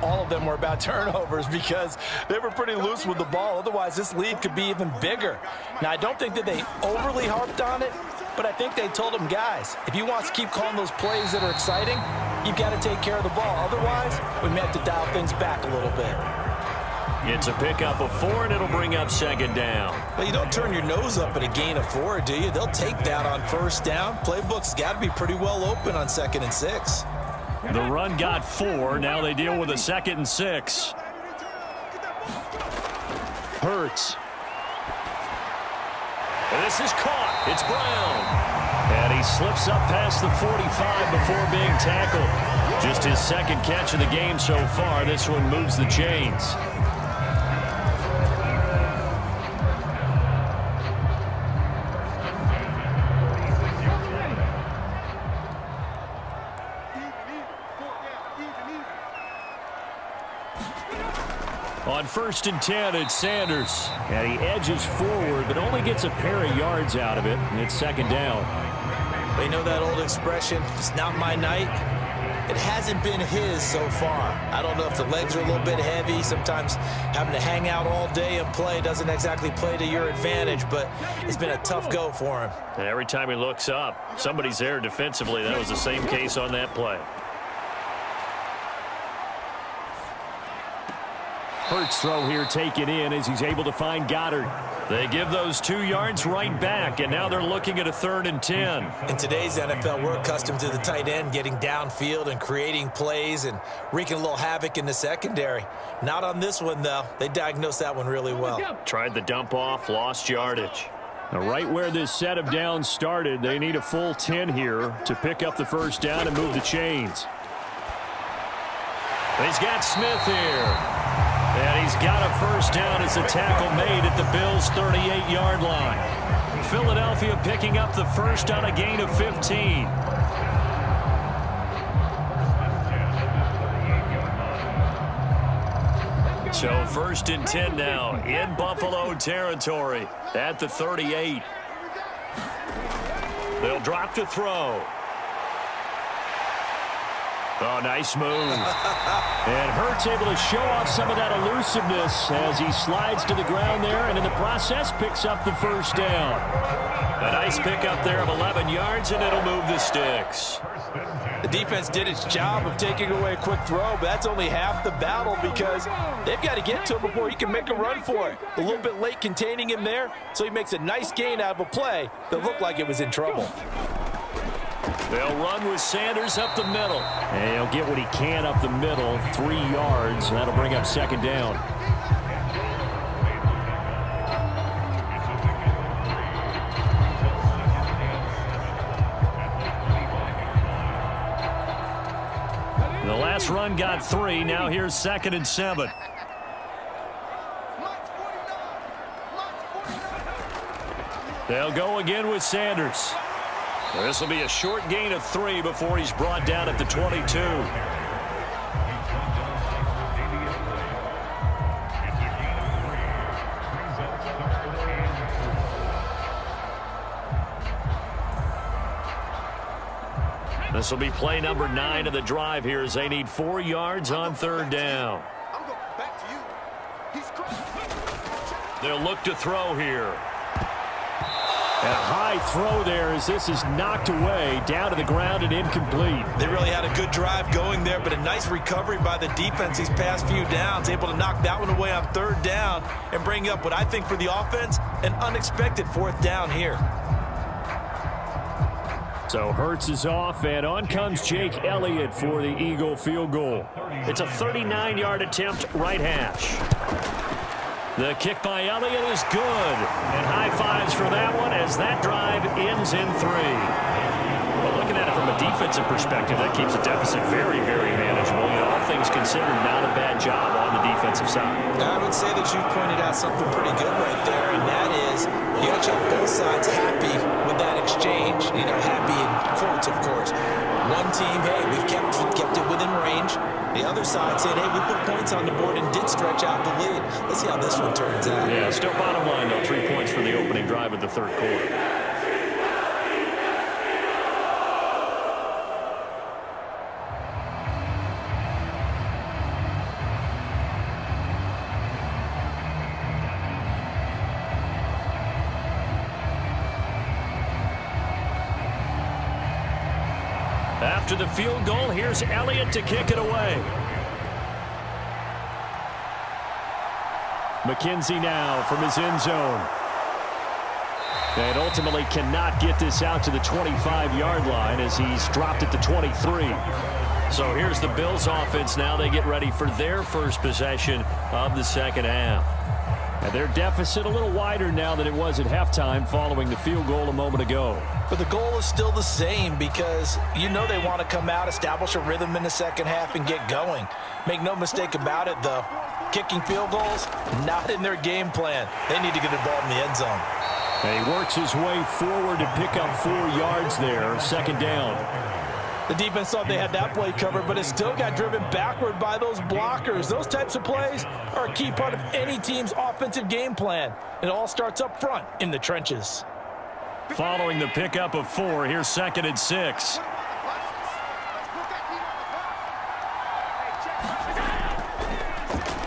all of them were about turnovers because they were pretty loose with the ball. Otherwise, this lead could be even bigger. Now, I don't think that they overly harped on it, but I think they told them, guys, if you want to keep calling those plays that are exciting, you've got to take care of the ball. Otherwise, we may have to dial things back a little bit. It's a pickup of 4, and it'll bring up 2nd down. Well, you don't turn your nose up at a gain of 4, do you? They'll take that on 1st down. Playbook's got to be pretty well open on 2nd and 6. The run got 4. Now they deal with a 2nd and 6. Hurts. And this is caught. It's Brown. And he slips up past the 45 before being tackled. Just his 2nd catch of the game so far. This one moves the chains. On 1st and 10, it's Sanders. And he edges forward, but only gets a pair of yards out of it, and it's 2nd down. They know that old expression, it's not my night. It hasn't been his so far. I don't know if the legs are a little bit heavy. Sometimes having to hang out all day and play doesn't exactly play to your advantage, but it's been a tough go for him. And every time he looks up, somebody's there defensively. That was the same case on that play. Hurts throw here taken in as he's able to find Goddard. They give those 2 yards right back, and now they're looking at a 3rd and 10. In today's NFL, we're accustomed to the tight end getting downfield and creating plays and wreaking a little havoc in the secondary. Not on this one, though. They diagnosed that one really well. Tried the dump off, lost yardage. Now, right where this set of downs started, they need a full 10 here to pick up the first down and move the chains. He's got Smith here. And he's got a first down as the tackle made at the Bills' 38-yard line. Philadelphia picking up the first on a gain of 15. So first and 10 now in Buffalo territory at the 38. They'll drop to throw. Oh, nice move. And Hurts able to show off some of that elusiveness as he slides to the ground there, and in the process picks up the first down. A nice pickup there of 11 yards, and it'll move the sticks. The defense did its job of taking away a quick throw, but that's only half the battle because they've got to get to him before he can make a run for it. A little bit late containing him there, so he makes a nice gain out of a play that looked like it was in trouble. They'll run with Sanders up the middle. And he'll get what he can up the middle, 3 yards, and that'll bring up second down. The last run got 3. Now here's 2nd and 7. They'll go again with Sanders. This will be a short gain of 3 before he's brought down at the 22. This will be play number 9 of the drive here as they need 4 yards on 3rd down. They'll look to throw here. And a high throw there as this is knocked away, down to the ground and incomplete. They really had a good drive going there, but a nice recovery by the defense these past few downs, able to knock that one away on 3rd down and bring up what I think for the offense, an unexpected 4th down here. So Hurts is off, and on comes Jake Elliott for the Eagle field goal. It's a 39-yard attempt, right hash. The kick by Elliott is good. And high fives for that one as that drive ends in 3. Well, looking at it from a defensive perspective, that keeps the deficit very, very manageable. You know, all things considered, not a bad job on the defensive side. I would say that you've pointed out something pretty good right there, and that is you got to have both sides happy with that exchange. You know, happy in quotes, of course. One team, hey, we've kept it within range. The other side saying, hey, we put points on the board and did stretch out the lead. Let's see how this one turns out. Yeah, still bottom line, though, 3 points for the opening drive of the 3rd quarter. After the field goal, here's Elliott to kick it away. McKenzie now from his end zone. And ultimately cannot get this out to the 25-yard line as he's dropped at the 23. So here's the Bills offense now. They get ready for their first possession of the 2nd half. And their deficit a little wider now than it was at halftime following the field goal a moment ago. But the goal is still the same because you know they want to come out, establish a rhythm in the 2nd half, and get going. Make no mistake about it, though. Kicking field goals, not in their game plan. They need to get the ball in the end zone. And he works his way forward to pick up 4 yards there, 2nd down. The defense thought they had that play covered, but it still got driven backward by those blockers. Those types of plays are a key part of any team's offensive game plan. It all starts up front in the trenches. Following the pickup of 4, here's 2nd and 6.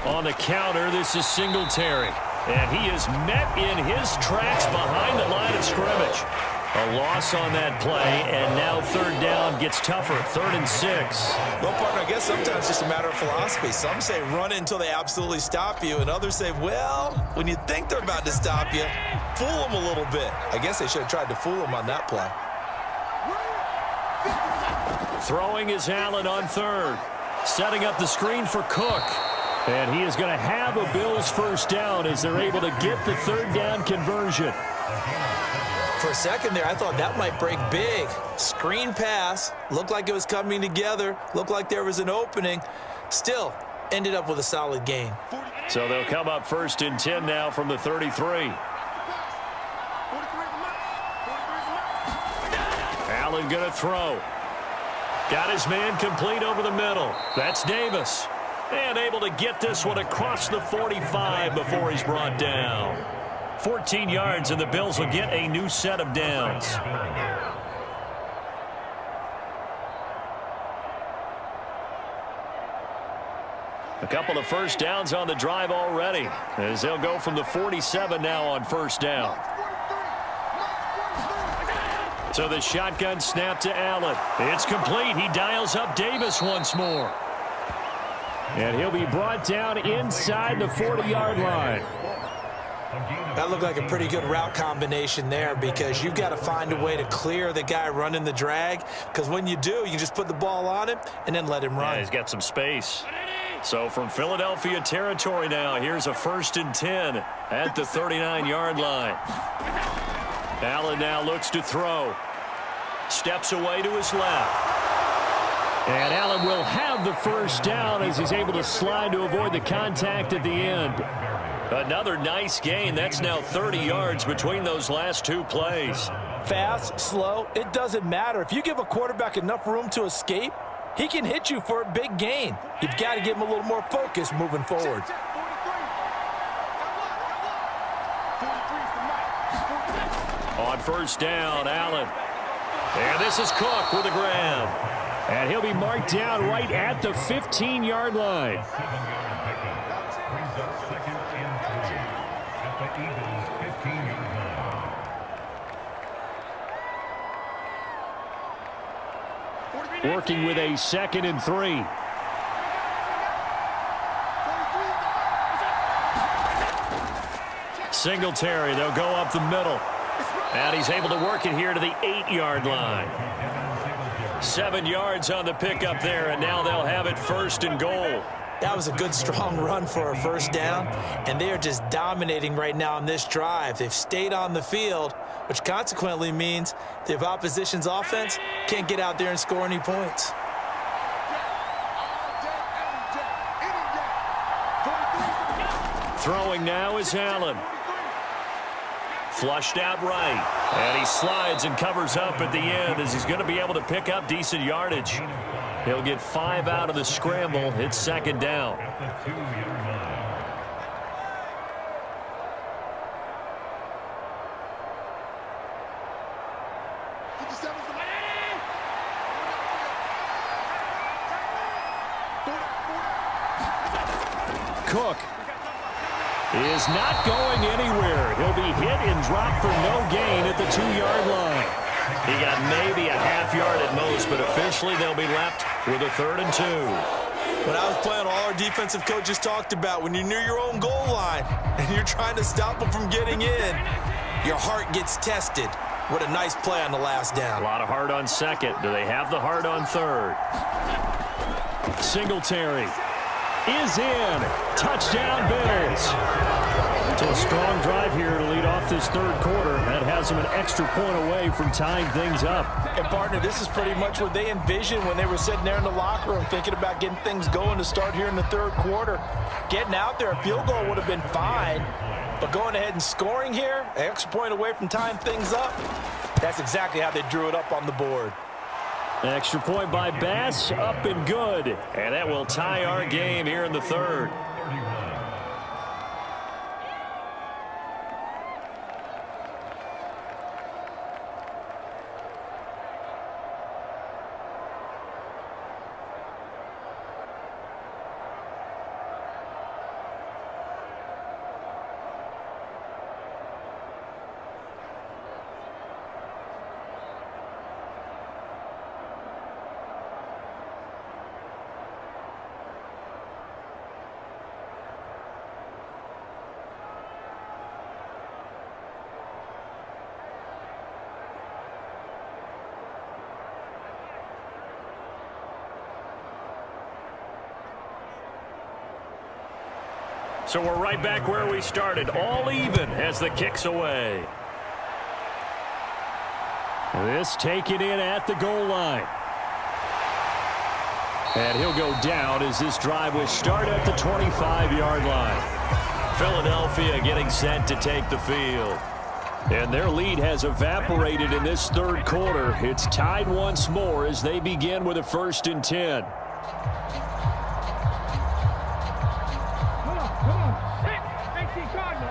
On the counter, this is Singletary. And he is met in his tracks behind the line of scrimmage. A loss on that play, and now 3rd down gets tougher, 3rd and 6. Well, partner, I guess sometimes it's just a matter of philosophy. Some say run until they absolutely stop you, and others say, well, when you think they're about to stop you, fool them a little bit. I guess they should have tried to fool them on that play. Throwing is Allen on 3rd. Setting up the screen for Cook. And he is going to have a Bills first down as they're able to get the 3rd down conversion. For a second there, I thought that might break big. Screen pass, looked like it was coming together, looked like there was an opening. Still, ended up with a solid gain. So they'll come up 1st and 10 now from the 33. Allen going to throw. Got his man complete over the middle. That's Davis. And able to get this one across the 45 before he's brought down. 14 yards, and the Bills will get a new set of downs. A couple of first downs on the drive already, as they'll go from the 47 now on 1st down. So the shotgun snap to Allen. It's complete. He dials up Davis once more. And he'll be brought down inside the 40-yard line. That looked like a pretty good route combination there, because you've got to find a way to clear the guy running the drag, because when you do, you just put the ball on him and then let him run. Yeah, he's got some space. So from Philadelphia territory now, here's a 1st and 10 at the 39-yard line. Allen now looks to throw. Steps away to his left. And Allen will have the 1st down as he's able to slide to avoid the contact at the end. Another nice gain. That's now 30 yards between those last 2 plays. Fast, slow, it doesn't matter. If you give a quarterback enough room to escape, he can hit you for a big gain. You've got to give him a little more focus moving forward. On 1st down, Allen. And this is Cook with a grab. And he'll be marked down right at the 15-yard line. 7-yard pickup brings up 2nd and 3 at the Eagles' 15-yard line. Working with a 2nd and 3. Singletary, they'll go up the middle. And he's able to work it here to the 8-yard line. 7 yards on the pickup there, and now they'll have it 1st and goal. That was a good, strong run for a 1st down, and they are just dominating right now on this drive. They've stayed on the field, which consequently means the opposition's offense can't get out there and score any points. Throwing now is Allen. Flushed out right. And he slides and covers up at the end, as he's going to be able to pick up decent yardage. He'll get 5 out of the scramble. It's 2nd down. At the 2-yard line. Cook is not going anywhere. He'll be hit and dropped for no gain at the 2-yard line. He got maybe a half yard at most, but officially they'll be left with a 3rd and 2. When I was playing, all our defensive coaches talked about when you're near your own goal line and you're trying to stop them from getting in, your heart gets tested. What a nice play on the last down. A lot of heart on 2nd. Do they have the heart on 3rd? Singletary is in. Touchdown, Bills. So a strong drive here to lead off this 3rd quarter. That has them an extra point away from tying things up. And, partner, this is pretty much what they envisioned when they were sitting there in the locker room thinking about getting things going to start here in the 3rd quarter. Getting out there, a field goal would have been fine. But going ahead and scoring here, an extra point away from tying things up, that's exactly how they drew it up on the board. Extra point by Bass, up and good. And that will tie our game here in the 3rd. So we're right back where we started, all even as the kick's away. This taken in at the goal line. And he'll go down as this drive will start at the 25-yard line. Philadelphia getting set to take the field. And their lead has evaporated in this third quarter. It's tied once more as they begin with a 1st and 10. Come on. Hit. 18 Cardinal.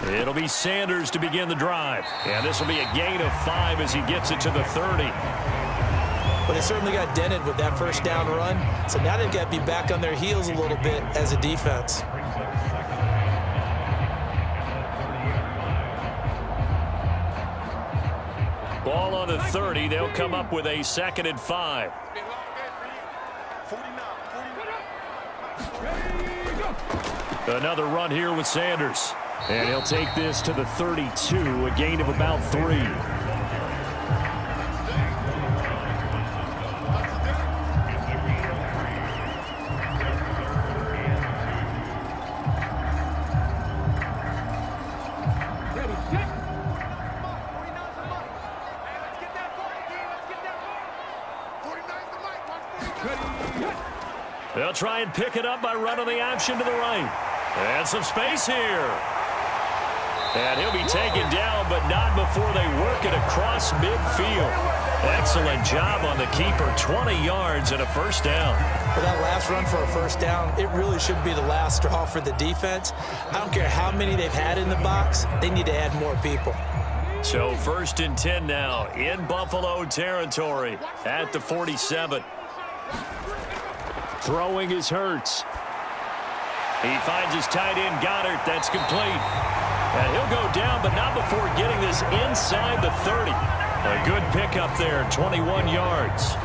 It'll be Sanders to begin the drive. And this will be a gain of 5 as he gets it to the 30. But they certainly got dented with that first down run. So now they've got to be back on their heels a little bit as a defense. Ball on the 30. They'll come up with a 2nd and 5. Another run here with Sanders. And he'll take this to the 32, a gain of about 3. They'll try and pick it up by running the option to the right. And some space here. And he'll be taken down, but not before they work it across midfield. Excellent job on the keeper. 20 yards and a 1st down. For that last run for a 1st down, it really should be the last straw for the defense. I don't care how many they've had in the box. They need to add more people. So 1st and 10 now in Buffalo territory at the 47. Throwing is Hurts. He finds his tight end, Goddard. That's complete. And he'll go down, but not before getting this inside the 30. A good pickup there, 21 yards.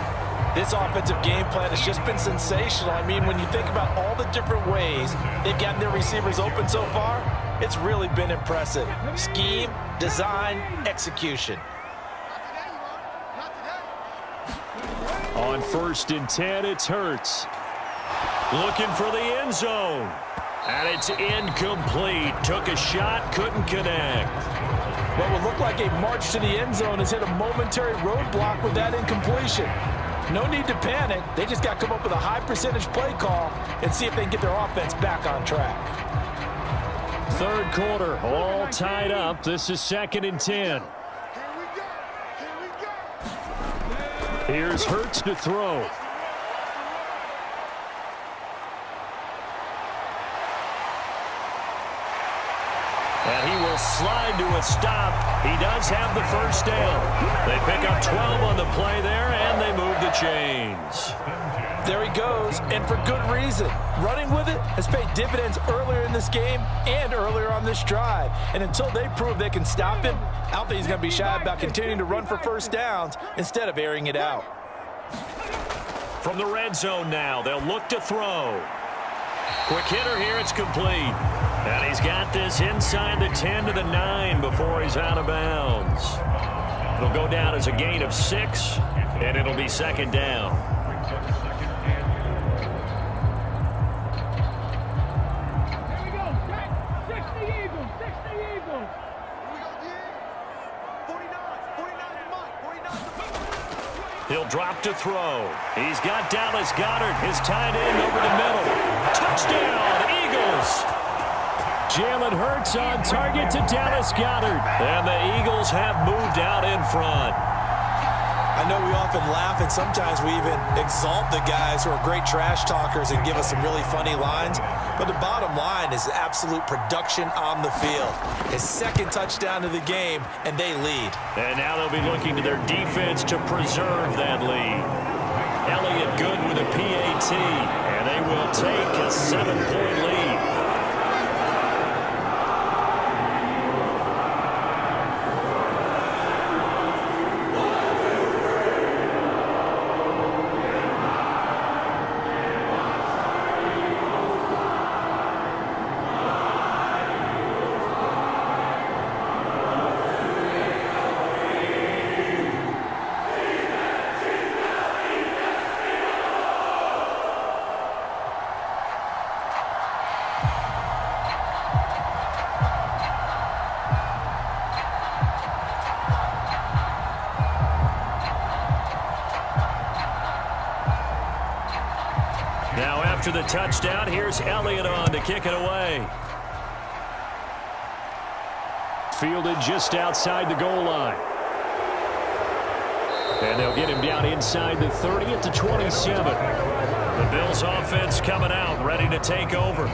This offensive game plan has just been sensational. I mean, when you think about all the different ways they've gotten their receivers open so far, it's really been impressive. Scheme, design, execution. On 1st and 10, it's Hurts. Looking for the end zone. And it's incomplete. Took a shot, couldn't connect. What would look like a march to the end zone has hit a momentary roadblock with that incompletion. No need to panic. They just got to come up with a high percentage play call and see if they can get their offense back on track. Third quarter, all tied up. This is 2nd and 10. Here's Hurts to throw. And he will slide to a stop. He does have the 1st down. They pick up 12 on the play there, and they move the chains. There he goes, and for good reason. Running with it has paid dividends earlier in this game and earlier on this drive. And until they prove they can stop him, I don't think he's going to be shy about continuing to run for 1st downs instead of airing it out. From the red zone now, they'll look to throw. Quick hitter here, it's complete. And he's got this inside the 10 to the 9 before he's out of bounds. It'll go down as a gain of 6, and it'll be 2nd down. Here we go. 6 the Eagles. 6 the Eagles. He'll drop to throw. He's got Dallas Goedert, his tight end, over the middle. Touchdown, Eagles! Jalen Hurts on target to Dallas Goedert. And the Eagles have moved out in front. I know we often laugh, and sometimes we even exalt the guys who are great trash talkers and give us some really funny lines. But the bottom line is absolute production on the field. His 2nd touchdown of the game, and they lead. And now they'll be looking to their defense to preserve that lead. Elliott good with a PAT, and they will take a 7-point lead. After the touchdown, here's Elliott on to kick it away. Fielded just outside the goal line. And they'll get him down inside the 30 at the 27. The Bills offense coming out, ready to take over.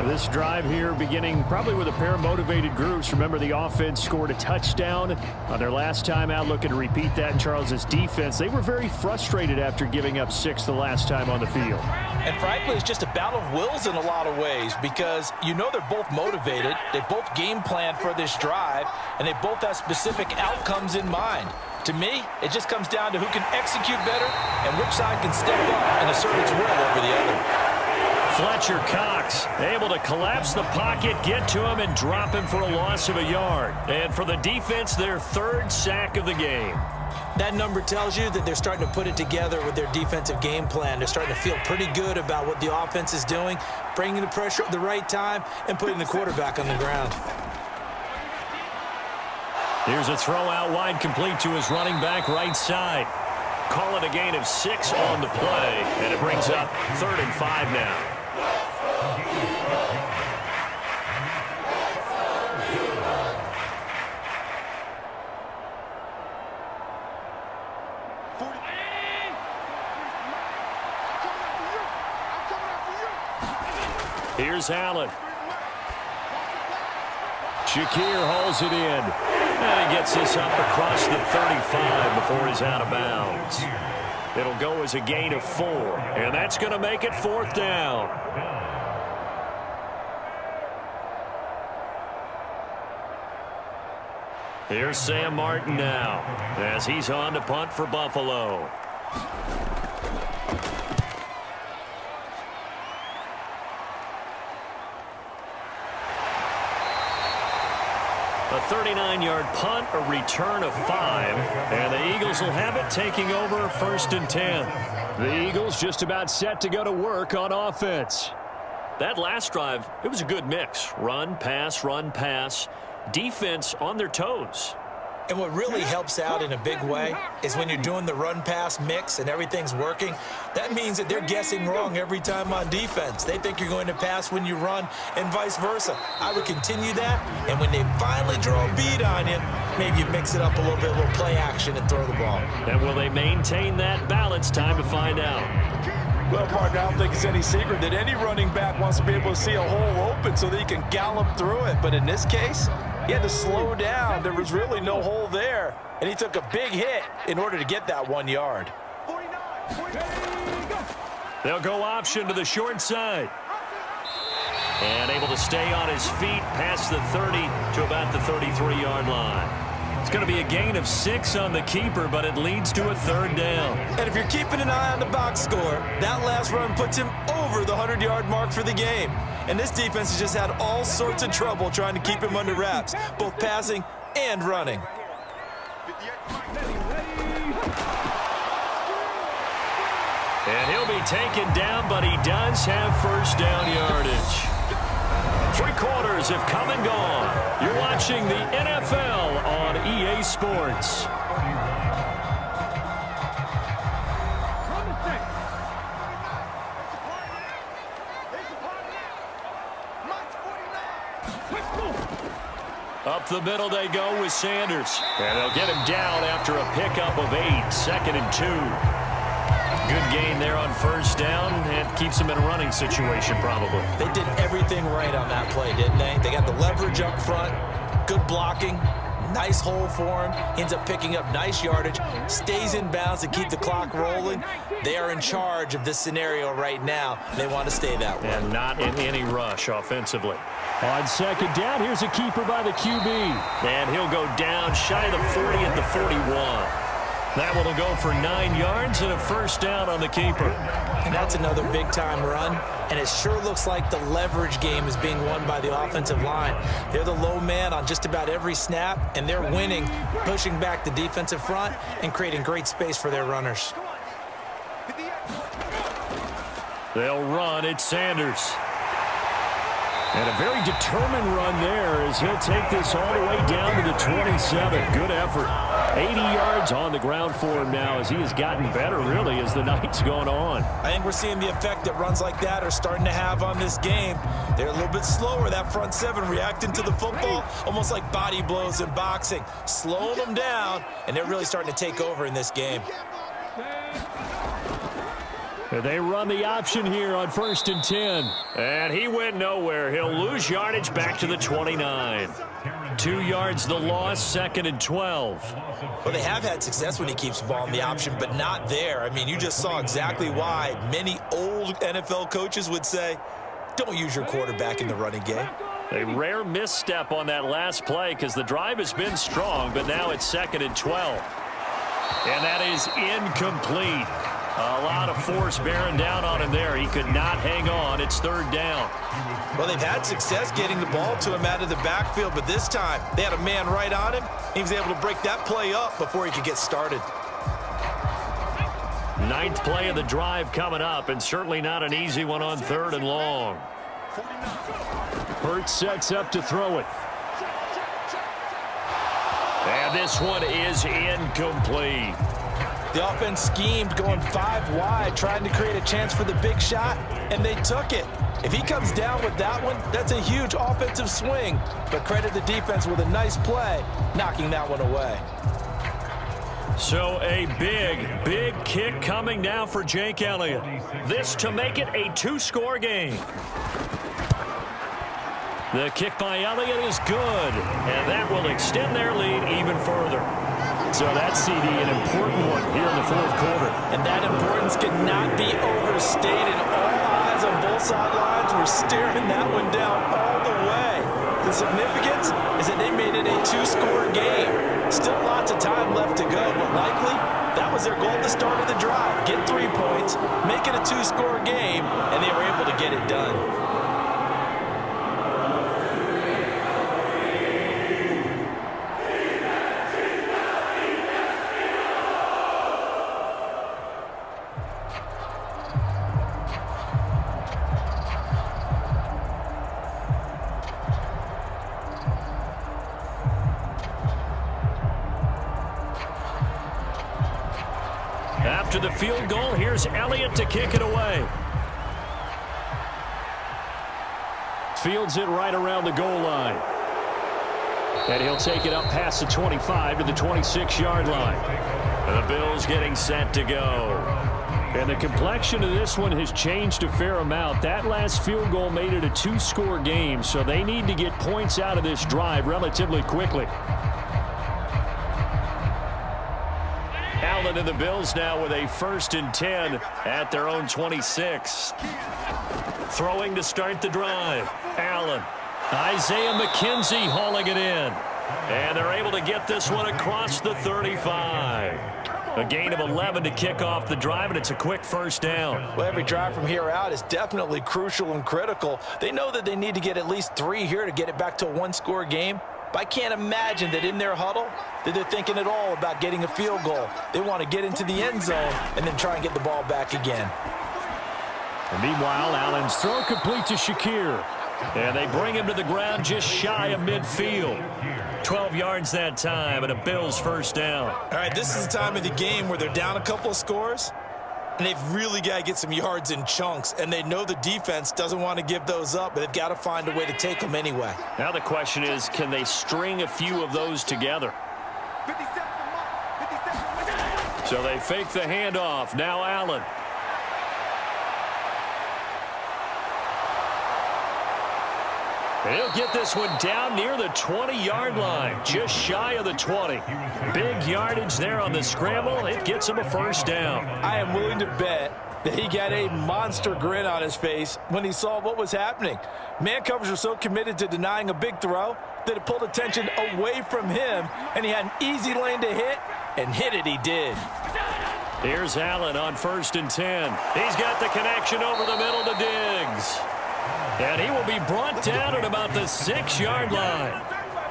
This drive here beginning probably with a pair of motivated groups. Remember, the offense scored a touchdown on their last time out, looking to repeat that in Charles' defense. They were very frustrated after giving up 6 the last time on the field. And frankly, it's just a battle of wills in a lot of ways because you know they're both motivated. They both game plan for this drive, and they both have specific outcomes in mind. To me, it just comes down to who can execute better and which side can step up and assert its will over the other. Fletcher Cox able to collapse the pocket, get to him, and drop him for a loss of a yard. And for the defense, their 3rd sack of the game. That number tells you that they're starting to put it together with their defensive game plan. They're starting to feel pretty good about what the offense is doing, bringing the pressure at the right time, and putting the quarterback on the ground. Here's a throw out wide, complete to his running back right side. Call it a gain of 6 on the play, and it brings up 3rd and 5 now. Here's Allen. Shakir hauls it in. And he gets this up across the 35 before he's out of bounds. It'll go as a gain of 4. And that's going to make it 4th down. Here's Sam Martin now as he's on to punt for Buffalo. A 39-yard punt, a return of 5, and the Eagles will have it taking over 1st and 10. The Eagles just about set to go to work on offense. That last drive, it was a good mix. Run, pass, defense on their toes. And what really helps out in a big way is when you're doing the run-pass mix and everything's working, that means that they're guessing wrong every time on defense. They think you're going to pass when you run and vice versa. I would continue that, and when they finally draw a bead on you, maybe you mix it up a little bit, a little play action and throw the ball. And will they maintain that balance? Time to find out. Well, partner, I don't think it's any secret that any running back wants to be able to see a hole open so that he can gallop through it. But in this case, he had to slow down. There was really no hole there, and he took a big hit in order to get that 1 yard. They'll go option to the short side. And able to stay on his feet past the 30 to about the 33-yard line. It's going to be a gain of 6 on the keeper, but it leads to a 3rd down. And if you're keeping an eye on the box score, that last run puts him over the 100-yard mark for the game. And this defense has just had all sorts of trouble trying to keep him under wraps, both passing and running. And he'll be taken down, but he does have 1st down yardage. 3 quarters have come and gone. You're watching the NFL on EA Sports. Up the middle they go with Sanders. And they'll get him down after a pickup of 8, 2nd and 2. Good gain there on 1st down and keeps him in a running situation probably. They did everything right on that play, didn't they? They got the leverage up front, good blocking, nice hole for him. He ends up picking up nice yardage, stays in bounds to keep the clock rolling. They are in charge of this scenario right now. They want to stay that way. And not in any rush offensively. On 2nd down, here's a keeper by the QB. And he'll go down shy of the 40 at the 41. That will go for 9 yards and a 1st down on the keeper. And that's another big-time run. And it sure looks like the leverage game is being won by the offensive line. They're the low man on just about every snap, and they're winning, pushing back the defensive front and creating great space for their runners. They'll run. It's Sanders. And a very determined run there as he'll take this all the way down to the 27. Good effort. 80 yards on the ground for him now as he has gotten better, really, as the night's gone on. I think we're seeing the effect that runs like that are starting to have on this game. They're a little bit slower, that front seven, reacting to the football, almost like body blows in boxing. Slowing them down, and they're really starting to take over in this game. They run the option here on 1st and 10. And he went nowhere. He'll lose yardage back to the 29. 2 yards the loss, 2nd and 12. Well, they have had success when he keeps the ball in the option, but not there. I mean, you just saw exactly why many old NFL coaches would say, don't use your quarterback in the running game. A rare misstep on that last play because the drive has been strong, but now it's 2nd and 12. And that is incomplete. A lot of force bearing down on him there. He could not hang on. It's 3rd down. Well, they've had success getting the ball to him out of the backfield, but this time they had a man right on him. He was able to break that play up before he could get started. 9th play of the drive coming up, and certainly not an easy one on 3rd and long. Hurts sets up to throw it. And this one is incomplete. The offense schemed going 5 wide, trying to create a chance for the big shot, and they took it. If he comes down with that one, that's a huge offensive swing. But credit the defense with a nice play, knocking that one away. So a big kick coming now for Jake Elliott. This to make it a 2-score game. The kick by Elliott is good, and that will extend their lead even further. So that's, CD, an important one here in the 4th quarter. And that importance cannot be overstated. All eyes on both sidelines were staring that one down all the way. The significance is that they made it a 2-score game. Still lots of time left to go, but likely that was their goal at the start of the drive. Get 3 points, make it a 2-score game, and they were able to get it done. After the field goal, here's Elliott to kick it away. Fields it right around the goal line. And he'll take it up past the 25 to the 26-yard line. And the Bills getting set to go. And the complexion of this one has changed a fair amount. That last field goal made it a 2-score game, so they need to get points out of this drive relatively quickly. Allen and the Bills now with a 1st and 10 at their own 26. Throwing to start the drive. Allen. Isaiah McKenzie hauling it in. And they're able to get this one across the 35. A gain of 11 to kick off the drive, and it's a quick 1st down. Well, every drive from here out is definitely crucial and critical. They know that they need to get at least 3 here to get it back to a 1-score game. But I can't imagine that in their huddle that they're thinking at all about getting a field goal. They want to get into the end zone and then try and get the ball back again. And meanwhile, Allen's throw complete to Shakir. And they bring him to the ground just shy of midfield. 12 yards that time, and a Bills 1st down. All right, this is the time of the game where they're down a couple of scores, and they've really got to get some yards in chunks, and they know the defense doesn't want to give those up, but they've got to find a way to take them anyway. Now the question is, can they string a few of those together? So they fake the handoff. Now Allen. He'll get this one down near the 20-yard line, just shy of the 20. Big yardage there on the scramble. It gets him a 1st down. I am willing to bet that he got a monster grin on his face when he saw what was happening. Man coverage were so committed to denying a big throw that it pulled attention away from him, and he had an easy lane to hit, and hit it he did. Here's Allen on 1st and 10. He's got the connection over the middle to Diggs. And he will be brought down at about the 6-yard line.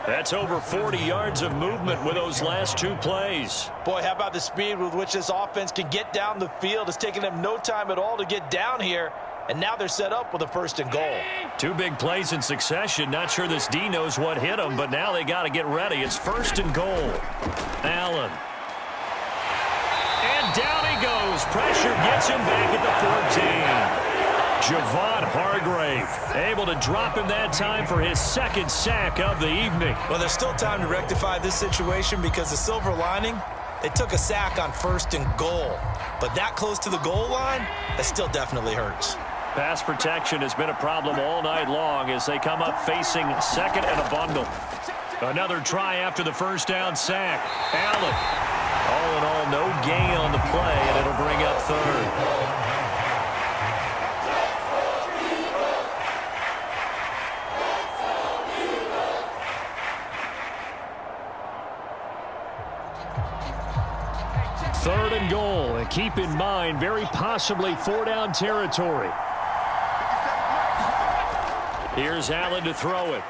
That's over 40 yards of movement with those last 2 plays. Boy, how about the speed with which this offense can get down the field? It's taking them no time at all to get down here. and now they're set up with a 1st and goal. 2 big plays in succession. Not sure this D knows what hit him, but now they got to get ready. It's 1st and goal. Allen. And down he goes. Pressure gets him back at the 14. Javon Hargrave able to drop him that time for his 2nd sack of the evening. Well, there's still time to rectify this situation because the silver lining, they took a sack on 1st and goal. But that close to the goal line, that still definitely hurts. Pass protection has been a problem all night long as they come up facing 2nd and a bundle. Another try after the 1st down sack. Allen. All in all, no gain on the play, and it'll bring up 3rd. Third and goal, and keep in mind, very possibly 4-down territory. Here's Allen to throw it.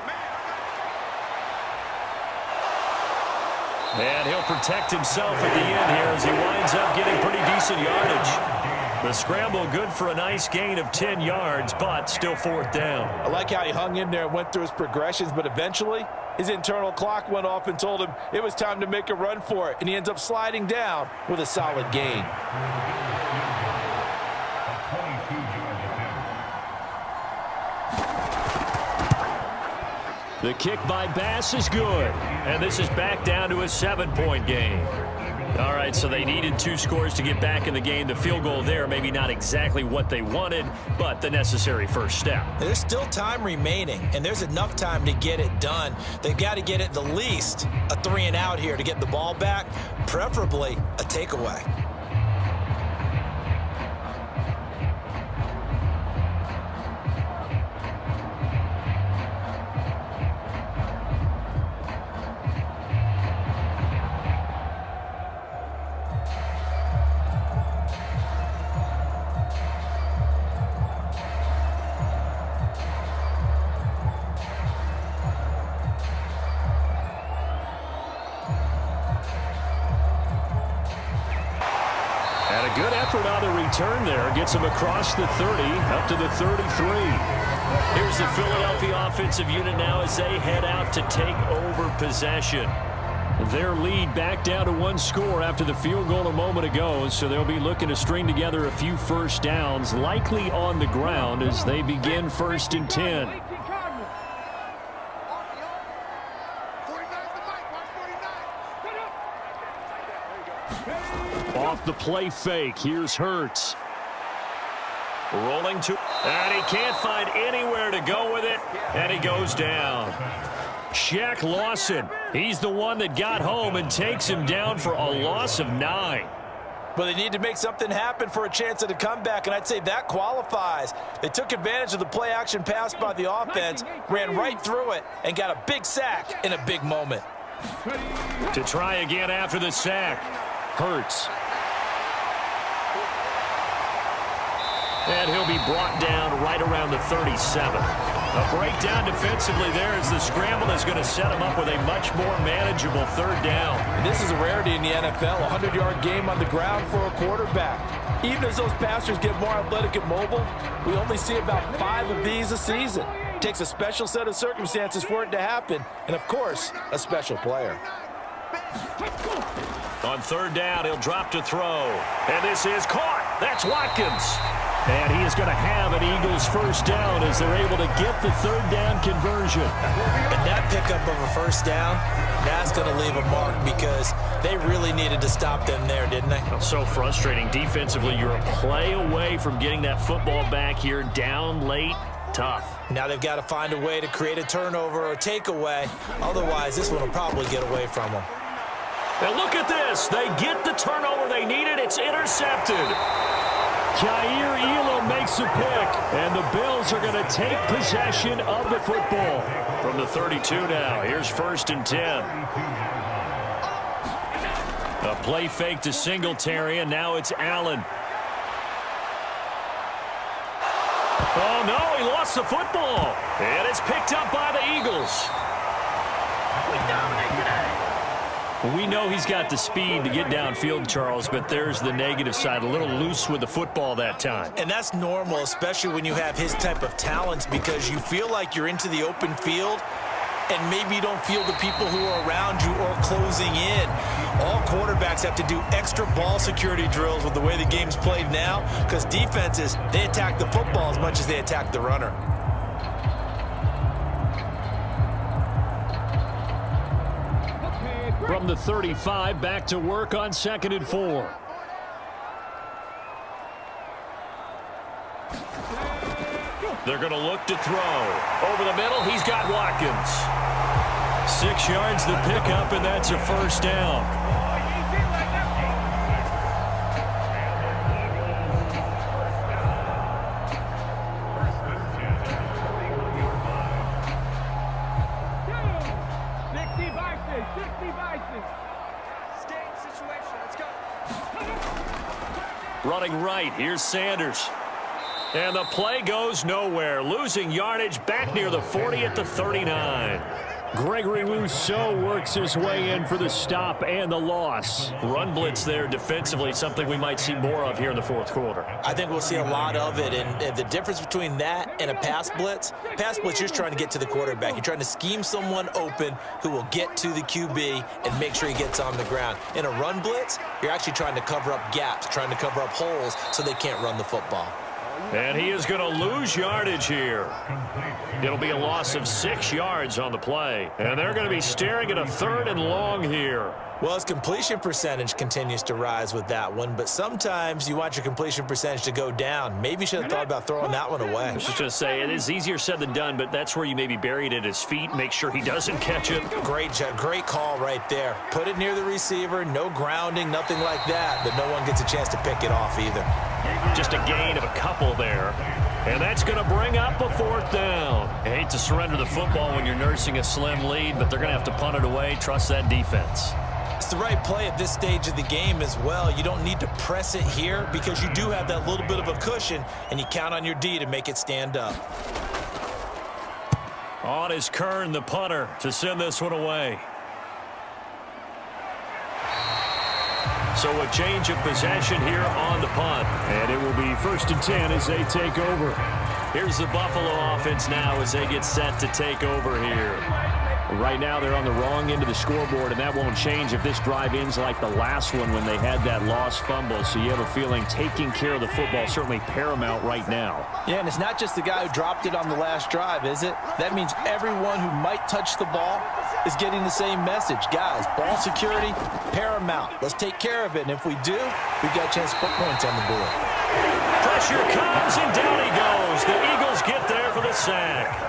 And he'll protect himself at the end here as he winds up getting pretty decent yardage. The scramble good for a nice gain of 10 yards, but still 4th down. I like how he hung in there and went through his progressions, but eventually his internal clock went off and told him it was time to make a run for it, and he ends up sliding down with a solid gain. The kick by Bass is good, and this is back down to a 7-point game. All right, so they needed 2 scores to get back in the game. The field goal there, maybe not exactly what they wanted, but the necessary first step. There's still time remaining, and there's enough time to get it done. They've got to get at the least a 3-and-out here to get the ball back, preferably a takeaway. Good effort on the return there. Gets him across the 30, up to the 33. Here's the Philadelphia offensive unit now as they head out to take over possession. Their lead back down to 1 score after the field goal a moment ago, so they'll be looking to string together a few first downs, likely on the ground as they begin 1st and 10. Off the play fake, here's Hurts. Rolling to, and he can't find anywhere to go with it, and he goes down. Shaq Lawson, he's the one that got home and takes him down for a loss of 9. But they need to make something happen for a chance at a comeback, and I'd say that qualifies. They took advantage of the play-action pass by the offense, ran right through it, and got a big sack in a big moment. To try again after the sack, Hurts. And he'll be brought down right around the 37. A breakdown defensively there as the scramble is going to set him up with a much more manageable 3rd down. And this is a rarity in the NFL, a 100-yard game on the ground for a quarterback. Even as those passers get more athletic and mobile, we only see about 5 of these a season. It takes a special set of circumstances for it to happen, and of course, a special player. On 3rd down, he'll drop to throw. And this is caught. That's Watkins. And he is going to have an Eagles 1st down as they're able to get the 3rd down conversion. And that pickup of a 1st down, that's going to leave a mark because they really needed to stop them there, didn't they? So frustrating. Defensively, you're a play away from getting that football back here down late. Tough. Now they've got to find a way to create a turnover or takeaway. Otherwise, this one will probably get away from them. And look at this. They get the turnover they needed. It's intercepted. Kaiir Elam makes a pick, and the Bills are going to take possession of the football. From the 32 now, here's 1st and 10. A play fake to Singletary, and now it's Allen. Oh, no, he lost the football. And it's picked up by the Eagles. We know he's got the speed to get downfield, Charles, but there's the negative side. A little loose with the football that time. And that's normal, especially when you have his type of talents, because you feel like you're into the open field and maybe you don't feel the people who are around you or closing in. All quarterbacks have to do extra ball security drills with the way the game's played now, because defenses, they attack the football as much as they attack the runner. From the 35, back to work on 2nd and 4. They're going to look to throw. Over the middle, he's got Watkins. 6 yards the pickup, and that's a first down. Running right, here's Sanders. And the play goes nowhere. Losing yardage back near the 40 at the 39. Gregory Rousseau works his way in for the stop and the loss. Run blitz there defensively, something we might see more of here in the fourth quarter. I think we'll see a lot of it, and the difference between that and a pass blitz, you're just trying to get to the quarterback. You're trying to scheme someone open who will get to the QB and make sure he gets on the ground. In a run blitz, you're actually trying to cover up gaps, trying to cover up holes so they can't run the football. And he is going to lose yardage here. It'll be a loss of 6 yards on the play. And they're going to be staring at a 3rd and long here. Well, his completion percentage continues to rise with that one, but sometimes you want your completion percentage to go down. Maybe you should have thought about throwing that one away. I was just going to say, it is easier said than done, but that's where you maybe bury it at his feet, make sure he doesn't catch it. Great call right there. Put it near the receiver, no grounding, nothing like that, but no one gets a chance to pick it off either. Just a gain of a couple there. And that's going to bring up a 4th down. I hate to surrender the football when you're nursing a slim lead, but they're going to have to punt it away. Trust that defense. It's the right play at this stage of the game as well. You don't need to press it here because you do have that little bit of a cushion, and you count on your D to make it stand up. On is Kern, the punter, to send this one away. So a change of possession here on the punt. And it will be 1st and 10 as they take over. Here's the Buffalo offense now as they get set to take over here. Right now they're on the wrong end of the scoreboard, and that won't change if this drive ends like the last one when they had that lost fumble. So you have a feeling taking care of the football certainly paramount right now. Yeah, and it's not just the guy who dropped it on the last drive, is it? That means everyone who might touch the ball is getting the same message. Guys, ball security, paramount. Let's take care of it, and if we do, we've got a chance to put points on the board. Pressure comes, and down he goes. The Eagles get there for the sack.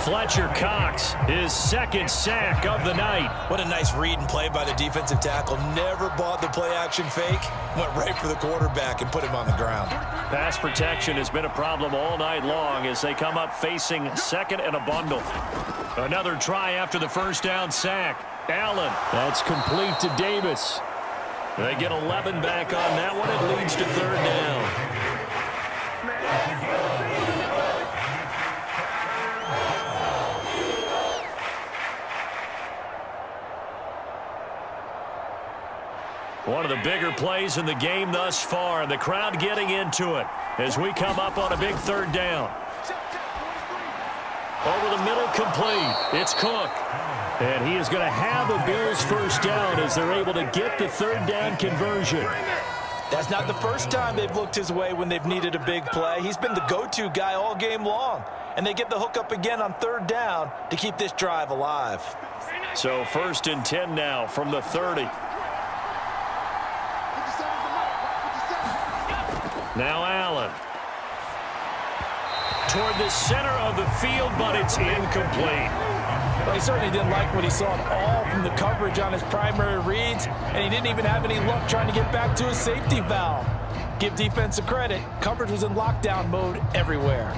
Fletcher Cox, his 2nd sack of the night. What a nice read and play by the defensive tackle. Never bought the play-action fake. Went right for the quarterback and put him on the ground. Pass protection has been a problem all night long as they come up facing 2nd and a bundle. Another try after the 1st down sack. Allen. That's complete to Davis. They get 11 back on that one. It leads to 3rd down. One of the bigger plays in the game thus far. The crowd getting into it as we come up on a big 3rd down. Over the middle, complete. It's Cook. And he is going to have a Bills 1st down as they're able to get the 3rd down conversion. That's not the first time they've looked his way when they've needed a big play. He's been the go-to guy all game long. And they get the hook up again on 3rd down to keep this drive alive. So 1st and 10 now from the 30. Now Allen. Toward the center of the field, but it's incomplete. Well, he certainly didn't like what he saw at all from the coverage on his primary reads, and he didn't even have any luck trying to get back to his safety valve. Give defense a credit. Coverage was in lockdown mode everywhere.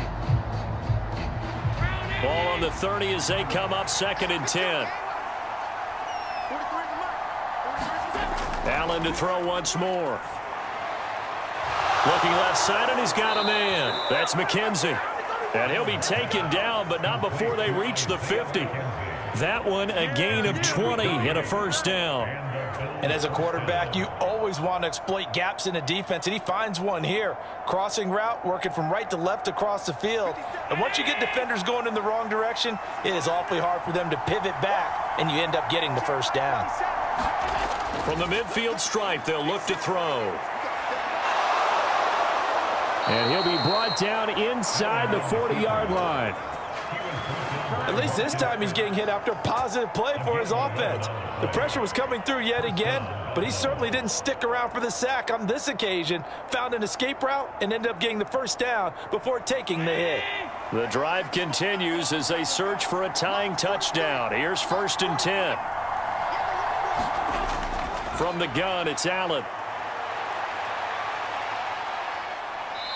Ball on the 30 as they come up 2nd and 10. Allen to throw once more. Looking left side, and he's got a man. That's McKenzie. And he'll be taken down, but not before they reach the 50. That one a gain of 20 and a first down. And as a quarterback, you always want to exploit gaps in the defense, and he finds one here. Crossing route, working from right to left across the field. And once you get defenders going in the wrong direction, it is awfully hard for them to pivot back, and you end up getting the first down. From the midfield stripe, they'll look to throw. And he'll be brought down inside the 40-yard line. At least this time he's getting hit after a positive play for his offense. The pressure was coming through yet again, but he certainly didn't stick around for the sack on this occasion. Found an escape route and ended up getting the first down before taking the hit. The drive continues as they search for a tying touchdown. Here's 1st and 10. From the gun, it's Allen.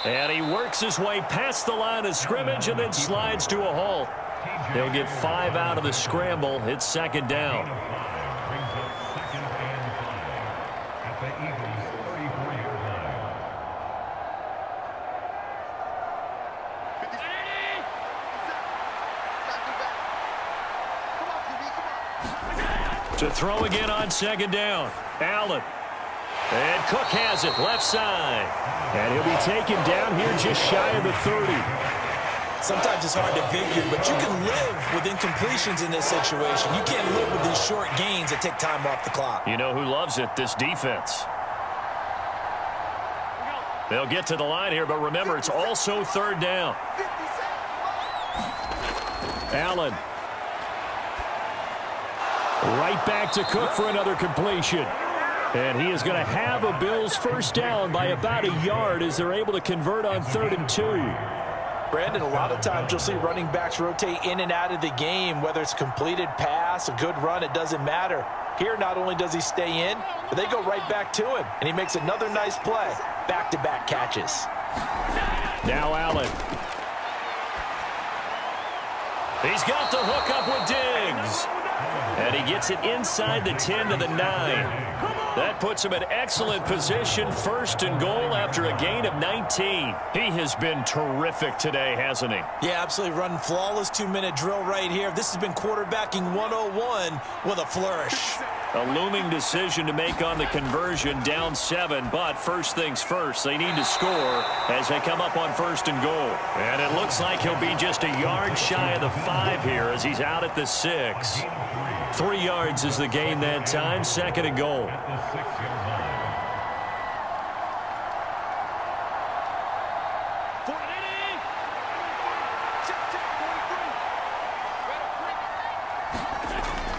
And he works his way past the line of scrimmage and then slides to a halt. They'll get 5 out of the scramble. It's 2nd down. Brings up 2nd and 5 at the Eagles' 34-yard line. To throw again on 2nd down. Allen. And Cook has it left side. And he'll be taken down here just shy of the 30. Sometimes it's hard to figure, but you can live with incompletions in this situation. You can't live with these short gains that take time off the clock. You know who loves it? This defense. They'll get to the line here, but remember, it's also 3rd down. Allen. Right back to Cook for another completion. And he is going to have a Bills first down by about a yard as they're able to convert on 3rd and 2. Brandon, a lot of times you'll see running backs rotate in and out of the game, whether it's a completed pass, a good run, it doesn't matter. Here, not only does he stay in, but they go right back to him, and he makes another nice play. Back-to-back catches. Now Allen. He's got the hook up with Diggs. And he gets it inside the 10 to the 9. That puts him in excellent position, 1st and goal after a gain of 19. He has been terrific today, hasn't he? Yeah, absolutely running flawless 2-minute drill right here. This has been quarterbacking 101 with a flourish. A looming decision to make on the conversion, down 7, but first things first, they need to score as they come up on 1st and goal. And it looks like he'll be just a yard shy of the 5 here as he's out at the 6. 3 yards is the gain that time, 2nd and goal. At the 6-yard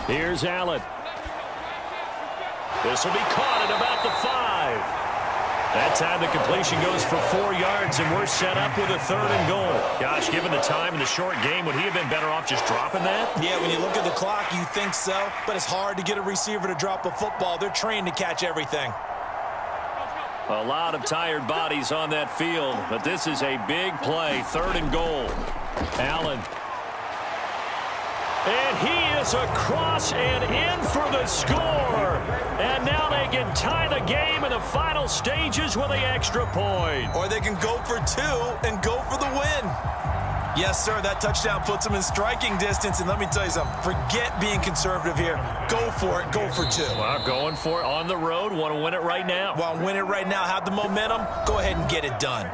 line. Here's Allen. This will be caught at about the 5. That time the completion goes for 4 yards, and we're set up with a 3rd and goal. Gosh, given the time in the short game, would he have been better off just dropping that? Yeah, when you look at the clock, you think so, but it's hard to get a receiver to drop a football. They're trained to catch everything. A lot of tired bodies on that field, but this is a big play, 3rd and goal. Allen. And he is across and in for the score. And now they can tie the game in the final stages with the extra point. Or they can go for 2 and go for the win. Yes, sir, that touchdown puts them in striking distance. And let me tell you something, forget being conservative here. Go for it, go for 2. Well, going for it on the road, want to win it right now. Want to win it right now, have the momentum, go ahead and get it done.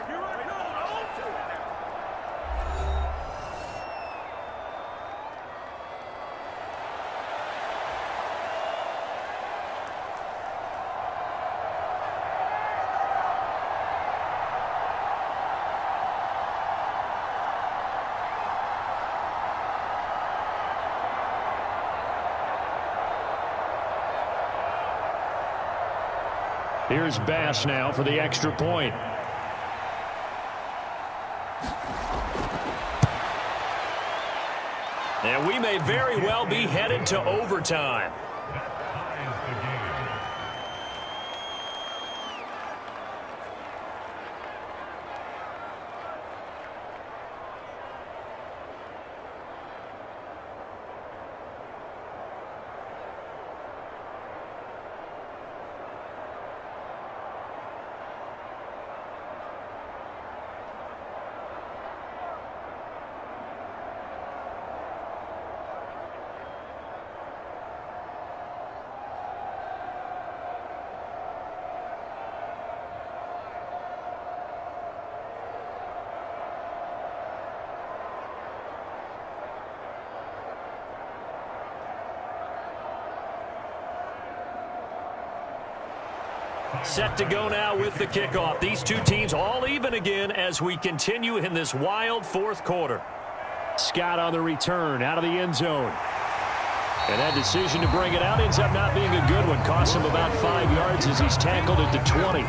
Here's Bass now for the extra point. And we may very well be headed to overtime. That ties the game. Set to go now with the kickoff. These two teams all even again as we continue in this wild fourth quarter. Scott on the return out of the end zone. And that decision to bring it out ends up not being a good one. Costs him about 5 yards as he's tackled at the 20.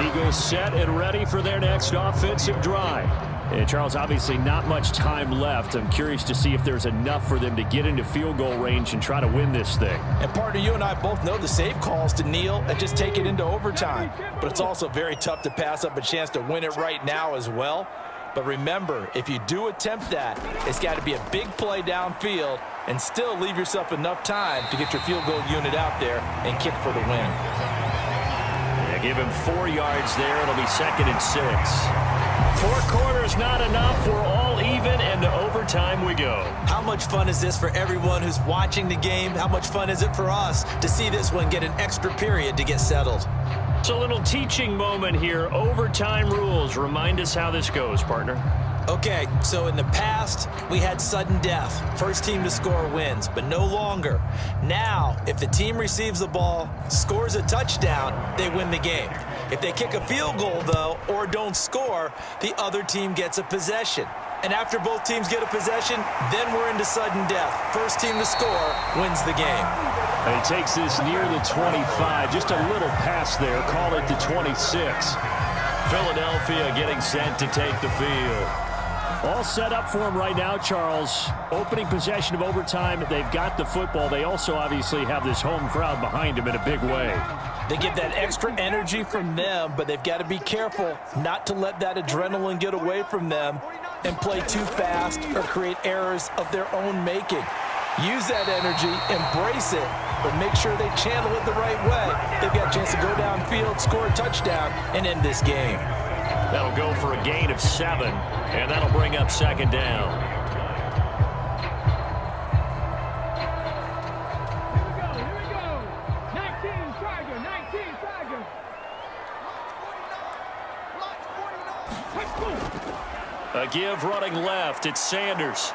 Eagles set and ready for their next offensive drive. And Charles, obviously not much time left. I'm curious to see if there's enough for them to get into field goal range and try to win this thing. And partner, you and I both know the save calls to kneel and just take it into overtime. But it's also very tough to pass up a chance to win it right now as well. But remember, if you do attempt that, it's got to be a big play downfield and still leave yourself enough time to get your field goal unit out there and kick for the win. Yeah, give him 4 yards there. It'll be 2nd and 6. 4 quarters not enough. We're all even, and to overtime we go. How much fun is this for everyone who's watching the game? How much fun is it for us to see this one get an extra period to get settled? It's a little teaching moment here. Overtime rules. Remind us how this goes, partner. Okay, so in the past, we had sudden death. First team to score wins, but no longer. Now, if the team receives the ball, scores a touchdown, they win the game. If they kick a field goal, though, or don't score, the other team gets a possession. And after both teams get a possession, then we're into sudden death. First team to score wins the game. And he takes this near the 25. Just a little pass there. Call it the 26. Philadelphia getting set to take the field. All set up for him right now, Charles. Opening possession of overtime. They've got the football. They also obviously have this home crowd behind them in a big way. They get that extra energy from them, but they've got to be careful not to let that adrenaline get away from them and play too fast or create errors of their own making. Use that energy, embrace it, but make sure they channel it the right way. They've got a chance to go downfield, score a touchdown, and end this game. That'll go for a gain of 7, and that'll bring up 2nd down. Here we go. 19 Tiger, 19 Tiger. A give running left. It's Sanders.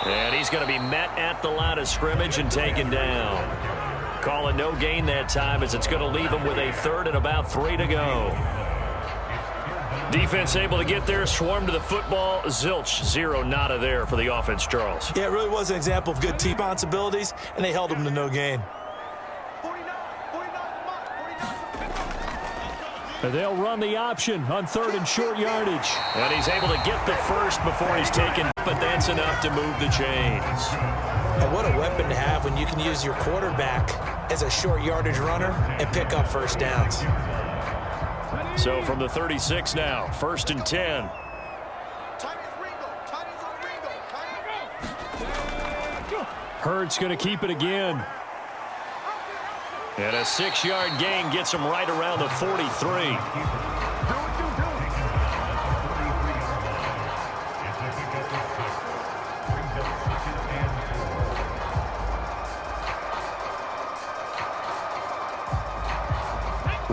And he's going to be met at the line of scrimmage and taken down. Calling no gain that time as it's going to leave him with a 3rd and about 3 to go. Defense able to get there, swarm to the football. Zilch, 0 nada there for the offense, Charles. Yeah, it really was an example of good team responsibilities, and they held them to no gain. And they'll run the option on 3rd and short yardage. And he's able to get the first before he's taken, but that's enough to move the chains. And what a weapon to have when you can use your quarterback as a short yardage runner and pick up first downs. So from the 36 now, 1st and 10. Hurts going to keep it again. And a 6-yard gain gets him right around the 43.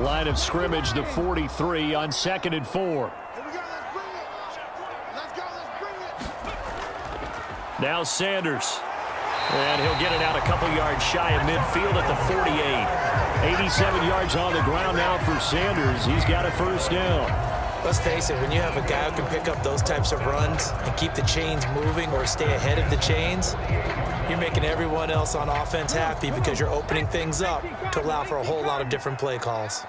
Line of scrimmage, the 43 on 2nd and 4. Now Sanders. And he'll get it out a couple yards shy of midfield at the 48. 87 yards on the ground now for Sanders. He's got a first down. Let's face it, when you have a guy who can pick up those types of runs and keep the chains moving or stay ahead of the chains, you're making everyone else on offense happy because you're opening things up to allow for a whole lot of different play calls.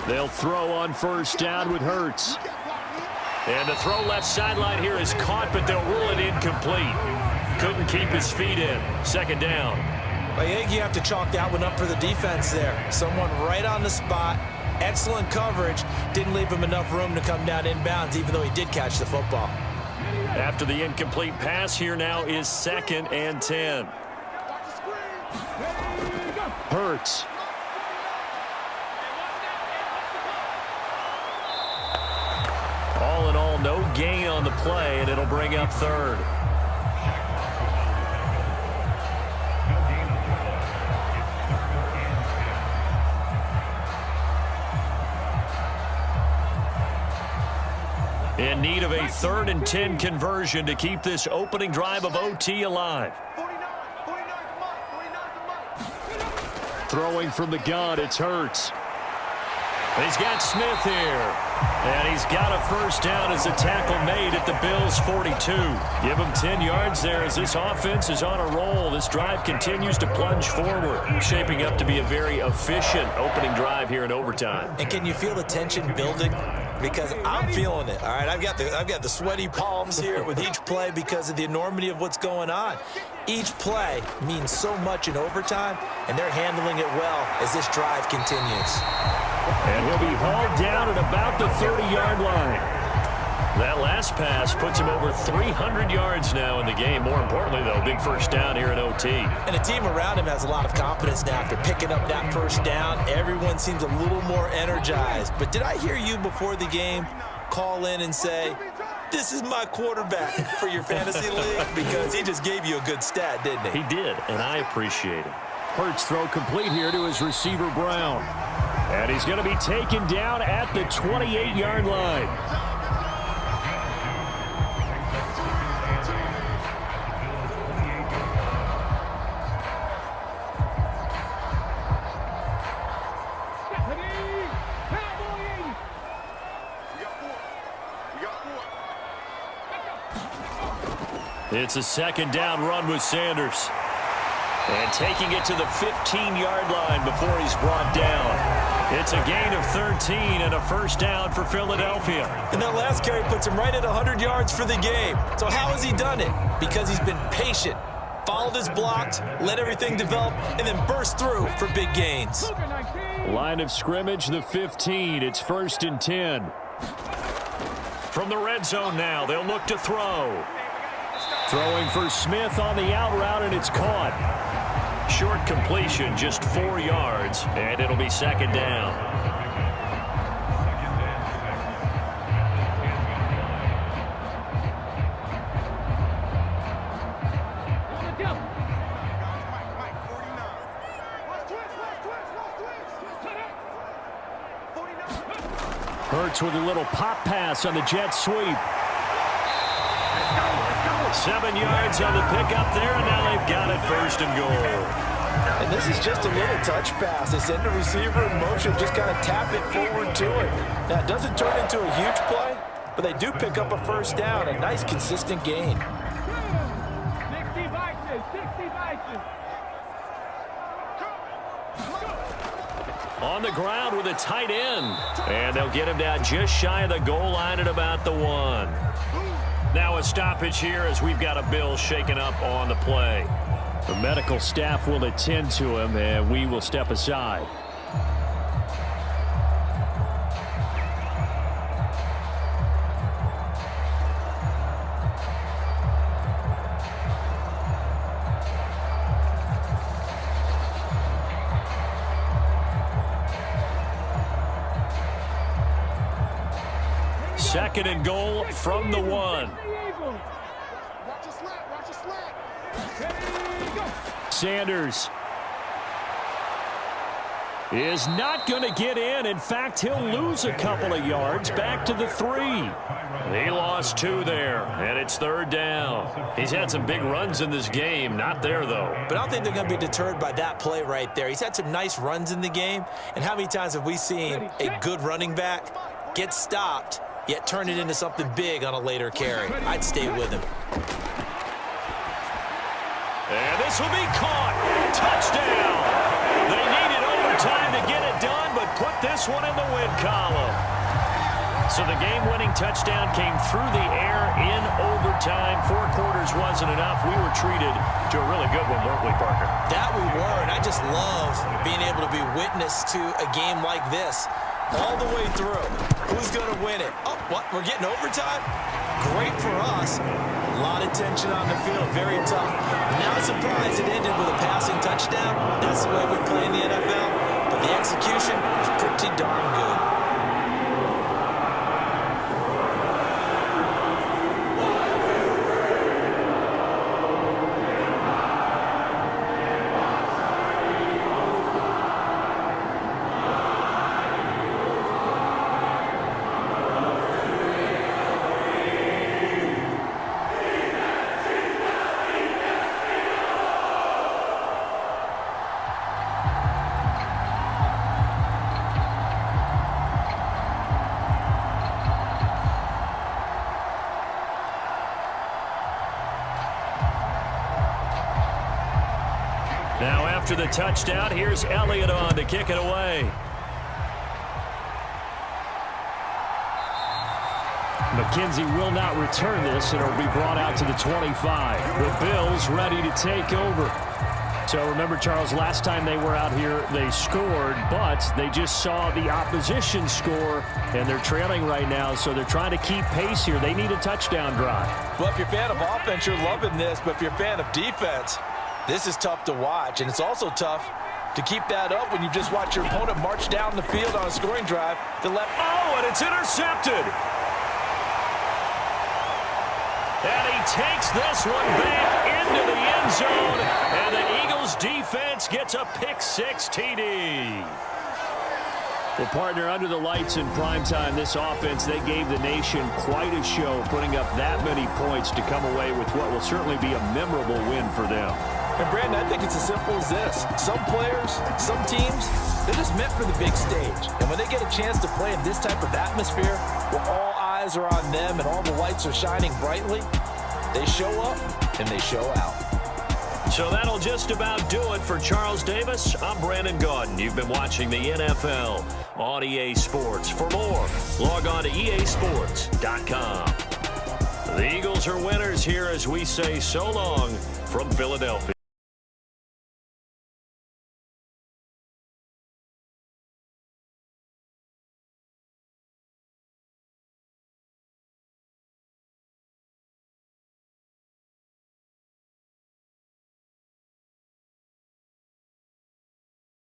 They'll throw on first down with Hurts. And the throw left sideline here is caught, but they'll rule it incomplete. Couldn't keep his feet in. 2nd down. I think you have to chalk that one up for the defense there. Someone right on the spot. Excellent coverage. Didn't leave him enough room to come down inbounds, even though he did catch the football. After the incomplete pass, here now is 2nd and 10. Hurts. All in all, no gain on the play, and it'll bring up 3rd. In need of a 3rd and 10 conversion to keep this opening drive of OT alive. Throwing from the gun, it's Hurts. He's got Smith here. And he's got a first down as a tackle made at the Bills' 42. Give him 10 yards there as this offense is on a roll. This drive continues to plunge forward, shaping up to be a very efficient opening drive here in overtime. And can you feel the tension building? Because I'm feeling it, all right? I've got the sweaty palms here with each play because of the enormity of what's going on. Each play means so much in overtime, and they're handling it well as this drive continues. And he'll be hauled down at about the 30-yard line. That last pass puts him over 300 yards now in the game. More importantly, though, big first down here in OT. And the team around him has a lot of confidence now after picking up that first down. Everyone seems a little more energized. But did I hear you before the game call in and say, this is my quarterback for your fantasy league? Because he just gave you a good stat, didn't he? He did, and I appreciate it. Hurts throw complete here to his receiver, Brown. And he's going to be taken down at the 28-yard line. It's a second down run with Sanders. And taking it to the 15-yard line before he's brought down. It's a gain of 13 and a first down for Philadelphia. And that last carry puts him right at 100 yards for the game. So how has he done it? Because he's been patient, followed his blocks, let everything develop, and then burst through for big gains. Line of scrimmage, the 15. It's 1st and 10. From the red zone now, they'll look to throw. Throwing for Smith on the out route, and it's caught. Short completion, just 4 yards, and it'll be second down. Hurts with a little pop pass on the jet sweep. 7 yards on the pickup there, and now they've got it 1st and goal. And this is just a little touch pass. They send the receiver in motion, just kind of tap it forward to it. Now, it doesn't turn into a huge play, but they do pick up a first down, a nice, consistent gain. 60 vices, 60 vices. On the ground with a tight end. And they'll get him down just shy of the goal line at about the 1. Now a stoppage here as we've got a Bill shaken up on the play. The medical staff will attend to him, and we will step aside. Second and goal from the 1. Watch a slap, watch a slap. Ready, go. Sanders is not going to get in. In fact, he'll lose a couple of yards back to the 3. He lost 2 there, and it's 3rd down. He's had some big runs in this game. Not there, though. But I don't think they're going to be deterred by that play right there. He's had some nice runs in the game. And how many times have we seen a good running back get stopped, yet turn it into something big on a later carry? I'd stay with him. And this will be caught. Touchdown. They needed overtime to get it done, but put this one in the win column. So the game-winning touchdown came through the air in overtime. 4 quarters wasn't enough. We were treated to a really good one, weren't we, Parker? That we were, and I just love being able to be witness to a game like this all the way through. Who's going to win it? Oh, what? We're getting overtime? Great for us. A lot of tension on the field. Very tough. Not surprised it ended with a passing touchdown. That's the way we play in the NFL. But the execution was pretty darn good. the touchdown. Here's Elliott on to kick it away. McKenzie will not return this, and it'll be brought out to the 25. The Bills ready to take over. So remember, Charles, last time they were out here, they scored, but they just saw the opposition score, and they're trailing right now, so they're trying to keep pace here. They need a touchdown drive. Well, if you're a fan of offense, you're loving this, but if you're a fan of defense, this is tough to watch, and it's also tough to keep that up when you just watch your opponent march down the field on a scoring drive to let... Oh, and it's intercepted. And he takes this one back into the end zone, and the Eagles defense gets a pick-6 TD. Well, partner, under the lights in primetime, this offense, they gave the nation quite a show, putting up that many points to come away with what will certainly be a memorable win for them. And, Brandon, I think it's as simple as this. Some players, some teams, they're just meant for the big stage. And when they get a chance to play in this type of atmosphere, where all eyes are on them and all the lights are shining brightly, they show up and they show out. So that'll just about do it for Charles Davis. I'm Brandon Gaudin. You've been watching the NFL on EA Sports. For more, log on to easports.com. The Eagles are winners here as we say so long from Philadelphia.